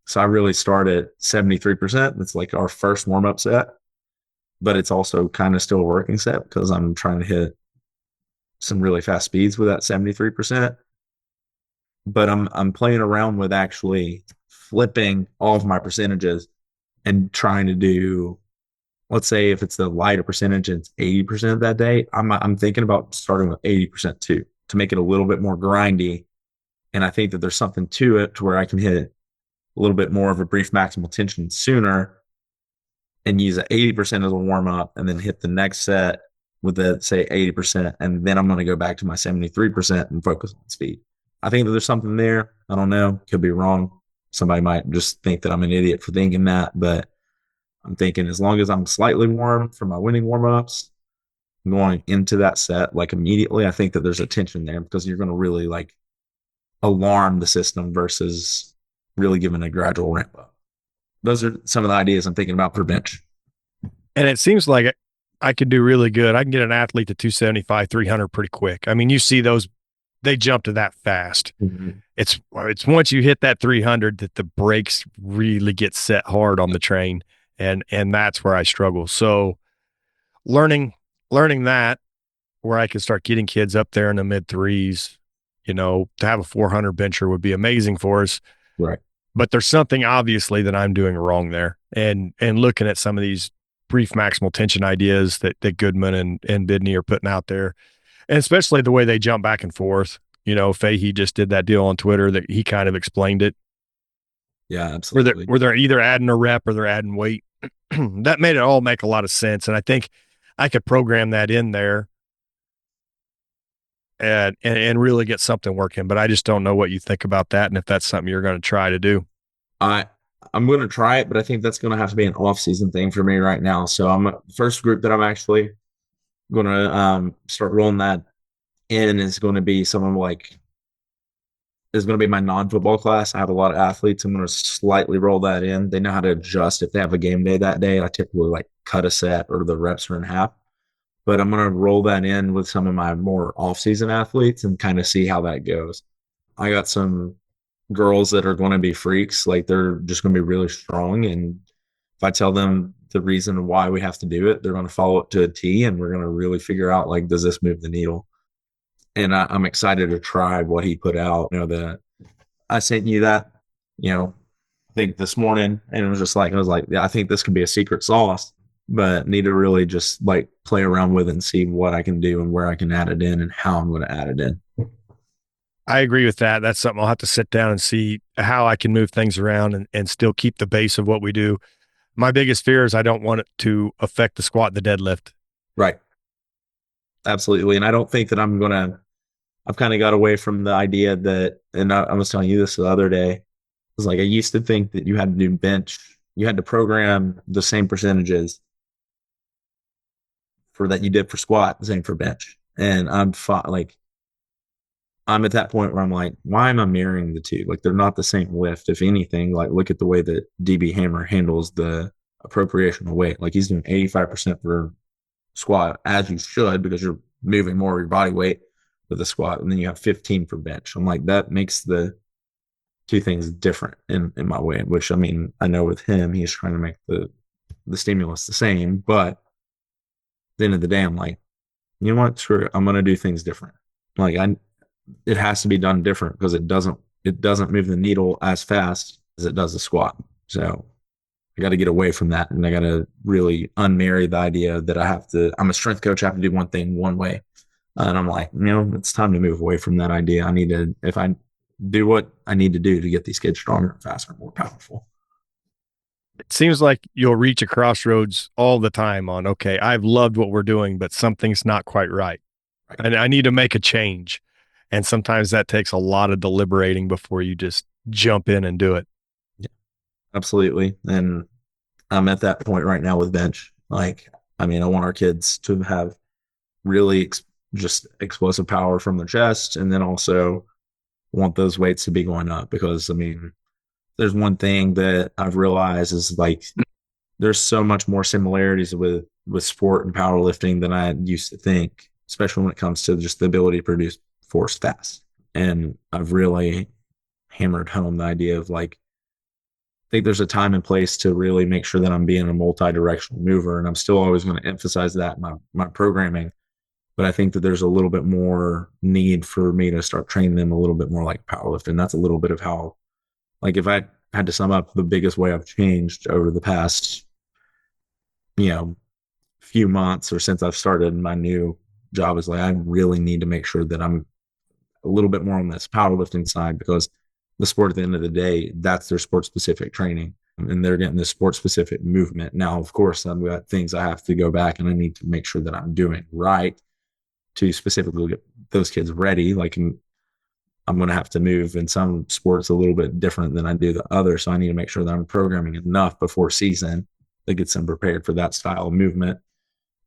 So I really start at 73%. That's like our first warm-up set, but it's also kind of still a working set because I'm trying to hit some really fast speeds with that 73%. But I'm playing around with actually flipping all of my percentages and trying to do, let's say if it's the lighter percentage and it's 80% that day, I'm thinking about starting with 80% too, to make it a little bit more grindy. And I think that there's something to it to where I can hit a little bit more of a brief maximal tension sooner and use 80% as a warm up and then hit the next set with the say 80%. And then I'm going to go back to my 73% and focus on speed. I think that there's something there. I don't know. Could be wrong. Somebody might just think that I'm an idiot for thinking that, but I'm thinking as long as I'm slightly warm for my winning warm ups, going into that set like immediately, I think that there's a tension there because you're going to really like alarm the system versus really giving a gradual ramp up. Those are some of the ideas I'm thinking about for bench. And it seems like I could do really good. I can get an athlete to 275, 300 pretty quick. I mean, you see those, they jump to that fast. Mm-hmm. It's once you hit that 300 that the brakes really get set hard on the train. And that's where I struggle. So learning that where I could start getting kids up there in the mid threes, to have a 400 bencher would be amazing for us. Right. But there's something obviously that I'm doing wrong there. And looking at some of these brief maximal tension ideas that Goodman and Bidney are putting out there, and especially the way they jump back and forth. Fahey just did that deal on Twitter that he kind of explained it. Yeah, absolutely. Where they're either adding a rep or they're adding weight. That made it all make a lot of sense. And I think I could program that in there and really get something working. But I just don't know what you think about that and if that's something you're going to try to do. I'm going to try it, but I think that's going to have to be an off-season thing for me right now. So first group that I'm actually going to start rolling that in is going to be someone like is going to be my non-football class. I have a lot of athletes. I'm going to slightly roll that in. They know how to adjust if they have a game day that day. I typically like cut a set or the reps are in half. But I'm going to roll that in with some of my more off-season athletes and kind of see how that goes. I got some girls that are going to be freaks. Like they're just going to be really strong. And if I tell them the reason why we have to do it, they're going to follow it to a T and we're going to really figure out like, does this move the needle? And I'm excited to try what he put out. I sent you that, I think this morning and it was just like, yeah, I think this could be a secret sauce, but need to really just like play around with it and see what I can do and where I can add it in and how I'm going to add it in. I agree with that. That's something I'll have to sit down and see how I can move things around and still keep the base of what we do. My biggest fear is I don't want it to affect the squat and the deadlift. Right. Absolutely. And I don't think that I've kind of got away from the idea that, and I was telling you this the other day, it was like, I used to think that you had to do bench, you had to program the same percentages for that you did for squat, the same for bench. And I'm at that point where I'm like, why am I mirroring the two? Like they're not the same lift. If anything, like look at the way that DB Hammer handles the appropriation of weight. Like he's doing 85% for squat, as you should, because you're moving more of your body weight with the squat. And then you have 15 for bench. I'm like, that makes the two things different in my way, which I mean, I know with him, he's trying to make the stimulus the same, but at the end of the day, I'm like, you know what? Screw it. I'm going to do things different. Like it has to be done different because it doesn't move the needle as fast as it does the squat. So I got to get away from that. And I got to really unmarry the idea that I'm a strength coach. I have to do one thing one way. And I'm like, it's time to move away from that idea. If I do what I need to do to get these kids stronger, faster, more powerful. It seems like you'll reach a crossroads all the time on, okay, I've loved what we're doing, but something's not quite right. And I need to make a change. And sometimes that takes a lot of deliberating before you just jump in and do it. Yeah, absolutely. And I'm at that point right now with bench. Like, I want our kids to have really just explosive power from their chest. And then also want those weights to be going up because, there's one thing that I've realized is like there's so much more similarities with sport and powerlifting than I used to think, especially when it comes to just the ability to produce force fast. And I've really hammered home the idea of like I think there's a time and place to really make sure that I'm being a multi-directional mover, and I'm still always going to emphasize that in my programming. But I think that there's a little bit more need for me to start training them a little bit more like powerlifting. That's a little bit of how, like, if I had to sum up the biggest way I've changed over the past, you know, few months or since I've started my new job is like I really need to make sure that I'm a little bit more on this powerlifting side because the sport at the end of the day, that's their sport specific training and they're getting this sport specific movement. Now, of course, I've got things I have to go back and I need to make sure that I'm doing right to specifically get those kids ready. Like I'm going to have to move in some sports a little bit different than I do the other. So I need to make sure that I'm programming enough before season that gets them prepared for that style of movement.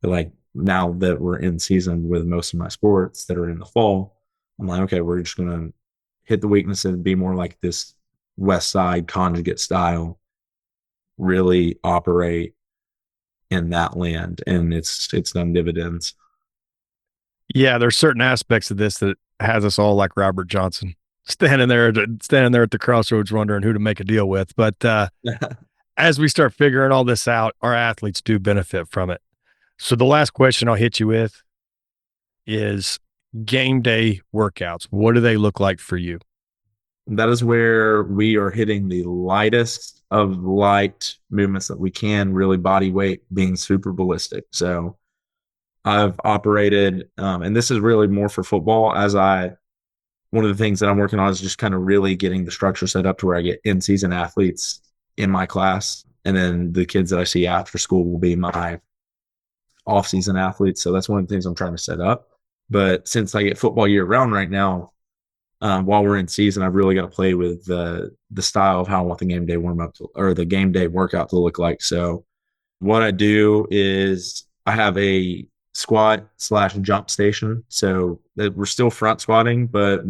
But like now that we're in season with most of my sports that are in the fall, I'm like, okay, we're just going to hit the weakness and be more like this West Side conjugate style, really operate in that land. And it's done dividends. Yeah, there's certain aspects of this that has us all like Robert Johnson, standing there at the crossroads, wondering who to make a deal with. But as we start figuring all this out, our athletes do benefit from it. So the last question I'll hit you with is game day workouts. What do they look like for you? That is where we are hitting the lightest of light movements that we can, really body weight being super ballistic. So I've operated, and this is really more for football one of the things that I'm working on is just kind of really getting the structure set up to where I get in-season athletes in my class. And then the kids that I see after school will be my off-season athletes. So that's one of the things I'm trying to set up. But since I get football year round right now, while we're in season, I've really got to play with the style of how I want the game day warm up or the game day workout to look like. So what I do is I have a squat/jump station. So that we're still front squatting, but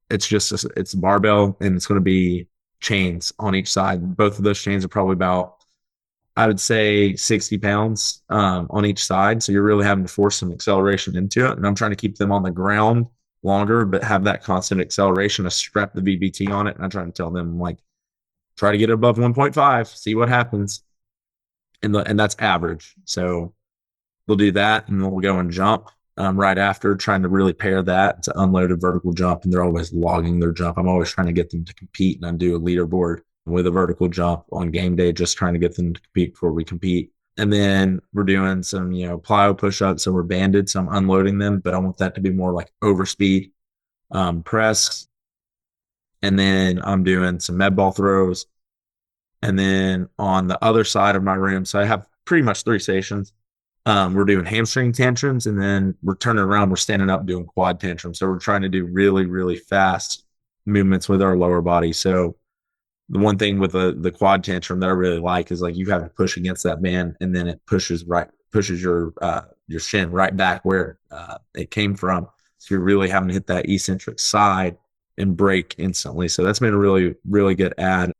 it's barbell and it's going to be chains on each side. Both of those chains are probably about, I would say 60 pounds on each side. So you're really having to force some acceleration into it. And I'm trying to keep them on the ground longer, but have that constant acceleration to strap the VBT on it. And I'm trying to tell them like, try to get it above 1.5, see what happens. And that's average. So they'll do that and we'll go and jump right after, trying to really pair that to unloaded vertical jump. And they're always logging their jump. I'm always trying to get them to compete, and I do a leaderboard with a vertical jump on game day, just trying to get them to compete before we compete. And then we're doing some, plyo push-ups. So we're banded, so I'm unloading them, but I want that to be more like overspeed press. And then I'm doing some med ball throws. And then on the other side of my room, so I have pretty much 3 stations. We're doing hamstring tantrums, and then we're turning around, we're standing up doing quad tantrums. So we're trying to do really, really fast movements with our lower body. So the one thing with the quad tantrum that I really like is like you have to push against that band, and then it pushes your shin right back where it came from. So you're really having to hit that eccentric side and break instantly. So that's been a really, really good add.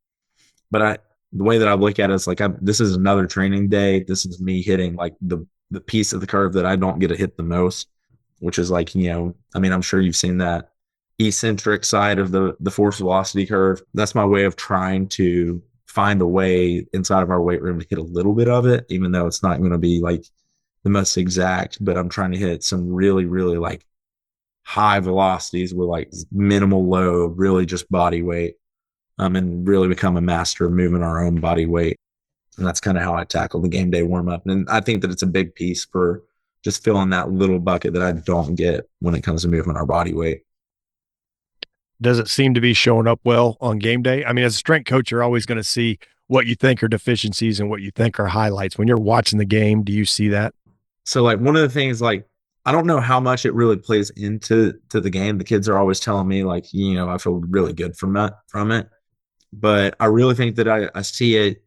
But the way that I look at it is like this is another training day. This is me hitting like the piece of the curve that I don't get to hit the most, which is like, I'm sure you've seen that eccentric side of the force velocity curve. That's my way of trying to find a way inside of our weight room to hit a little bit of it, even though it's not going to be like the most exact, but I'm trying to hit some really, really like high velocities with like minimal load, really just body weight, and really become a master of moving our own body weight. And that's kind of how I tackle the game day warm up. And I think that it's a big piece for just filling that little bucket that I don't get when it comes to moving our body weight. Does it seem to be showing up well on game day? I mean, as a strength coach, you're always going to see what you think are deficiencies and what you think are highlights. When you're watching the game, do you see that? So like one of the things, like, I don't know how much it really plays into the game. The kids are always telling me like, I feel really good from it. But I really think that I see it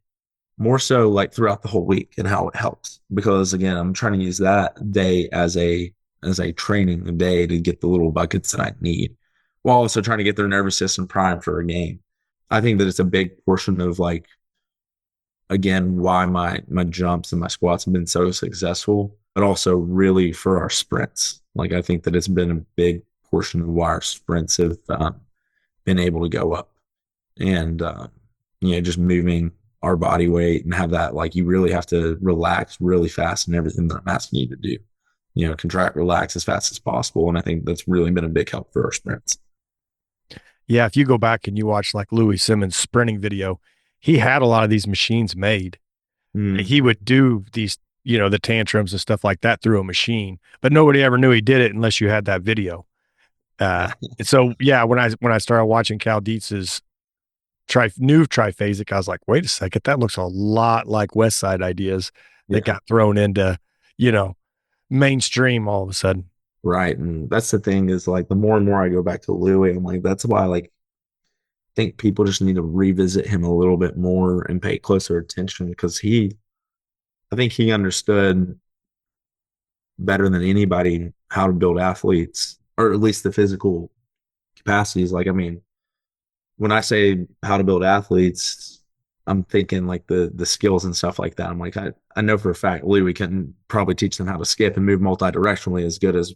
more so like throughout the whole week and how it helps, because again, I'm trying to use that day as a training day to get the little buckets that I need, while also trying to get their nervous system primed for a game. I think that it's a big portion of like, again, why my jumps and my squats have been so successful, but also really for our sprints. Like I think that it's been a big portion of why our sprints have been able to go up, and just moving our body weight and have that, like, you really have to relax really fast in everything that I'm asking you to do. Contract, relax as fast as possible, and I think that's really been a big help for our sprints. Yeah, if you go back and you watch like Louie Simmons' sprinting video, he had a lot of these machines made. He would do these, the tantrums and stuff like that through a machine, but nobody ever knew he did it unless you had that video. And so, yeah, when I started watching Cal Dietz's new triphasic, I was like, wait a second, that looks a lot like West Side ideas that got thrown into, mainstream all of a sudden. Right. And that's the thing, is like the more and more I go back to Louis, I'm like, that's why, like, I think people just need to revisit him a little bit more and pay closer attention, because I think he understood better than anybody how to build athletes, or at least the physical capacities. Like, I mean, when I say how to build athletes, I'm thinking like the skills and stuff like that. I'm like, I know for a fact Louis can probably teach them how to skip and move multi-directionally as good as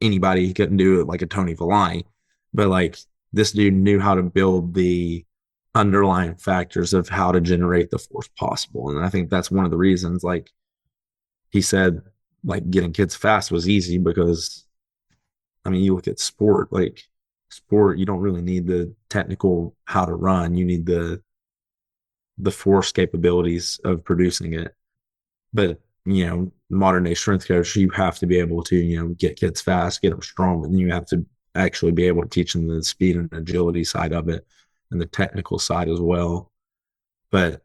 anybody. He couldn't do it like a Tony Villani, but like this dude knew how to build the underlying factors of how to generate the force possible. And I think that's one of the reasons, like he said, like getting kids fast was easy, because I mean, you look at sport, you don't really need the technical how to run. You need the force capabilities of producing it. But modern day strength coach, you have to be able to get kids fast, get them strong, and you have to actually be able to teach them the speed and agility side of it, and the technical side as well. But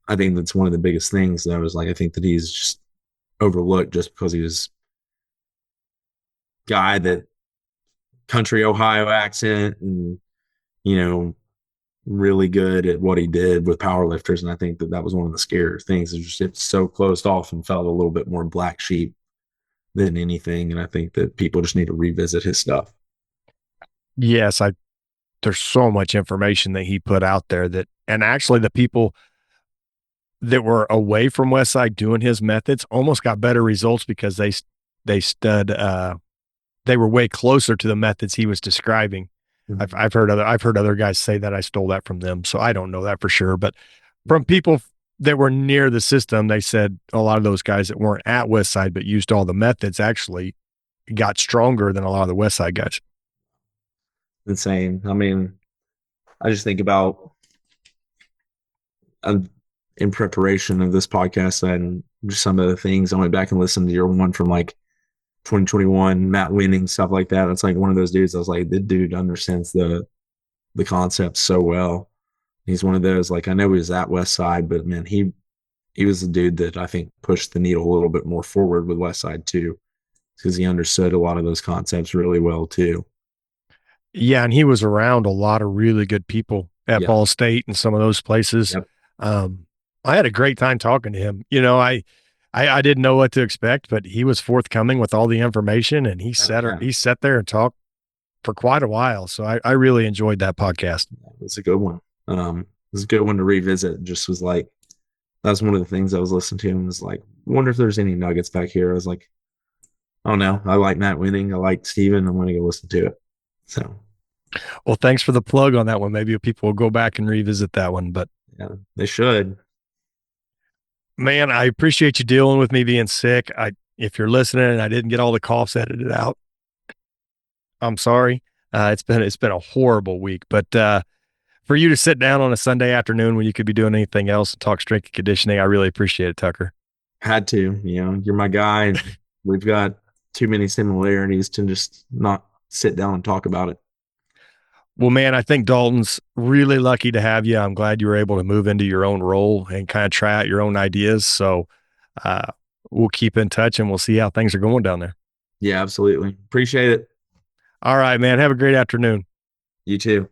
I think that's one of the biggest things, though, is like I think that he's just overlooked just because he was guy that country Ohio accent, and you know really good at what he did with powerlifters. And I think that was one of the scarier things, is just it's so closed off and felt a little bit more black sheep than anything. And I think that people just need to revisit his stuff. Yes, there's so much information that he put out there and actually the people that were away from Westside doing his methods almost got better results because they were way closer to the methods he was describing. Mm-hmm. I've heard other guys say that. I stole that from them, so I don't know that for sure. But from people that were near the system, they said a lot of those guys that weren't at Westside but used all the methods actually got stronger than a lot of the Westside guys. Insane. I mean, I just think about in preparation of this podcast and just some of the things, I went back and listened to your one from like 2021, Matt Winning, stuff like that. It's like one of those dudes I was like, the dude understands the concept so well. He's one of those, like, I know he was at Westside, but man, he was the dude that I think pushed the needle a little bit more forward with Westside too, because he understood a lot of those concepts really well too. Yeah, and he was around a lot of really good people at Ball State and some of those places. Yep. I had a great time talking to him. I didn't know what to expect, but he was forthcoming with all the information, and he sat there and talked for quite a while. So I really enjoyed that podcast. It's a good one. It's a good one to revisit. Just was like, that's one of the things I was listening to, and was like, wonder if there's any nuggets back here. I was like, oh no, I like Matt Winning. I like Steven. I'm going to go listen to it. So, well, thanks for the plug on that one. Maybe people will go back and revisit that one, but yeah, they should. Man, I appreciate you dealing with me being sick. If you're listening and I didn't get all the coughs edited out, I'm sorry. It's been a horrible week, but for you to sit down on a Sunday afternoon when you could be doing anything else and talk strength and conditioning, I really appreciate it, Tucker. Had to, you're my guy. We've got too many similarities to just not sit down and talk about it. Well, man, I think Dalton's really lucky to have you. I'm glad you were able to move into your own role and kind of try out your own ideas. So we'll keep in touch and we'll see how things are going down there. Yeah, absolutely. Appreciate it. All right, man. Have a great afternoon. You too.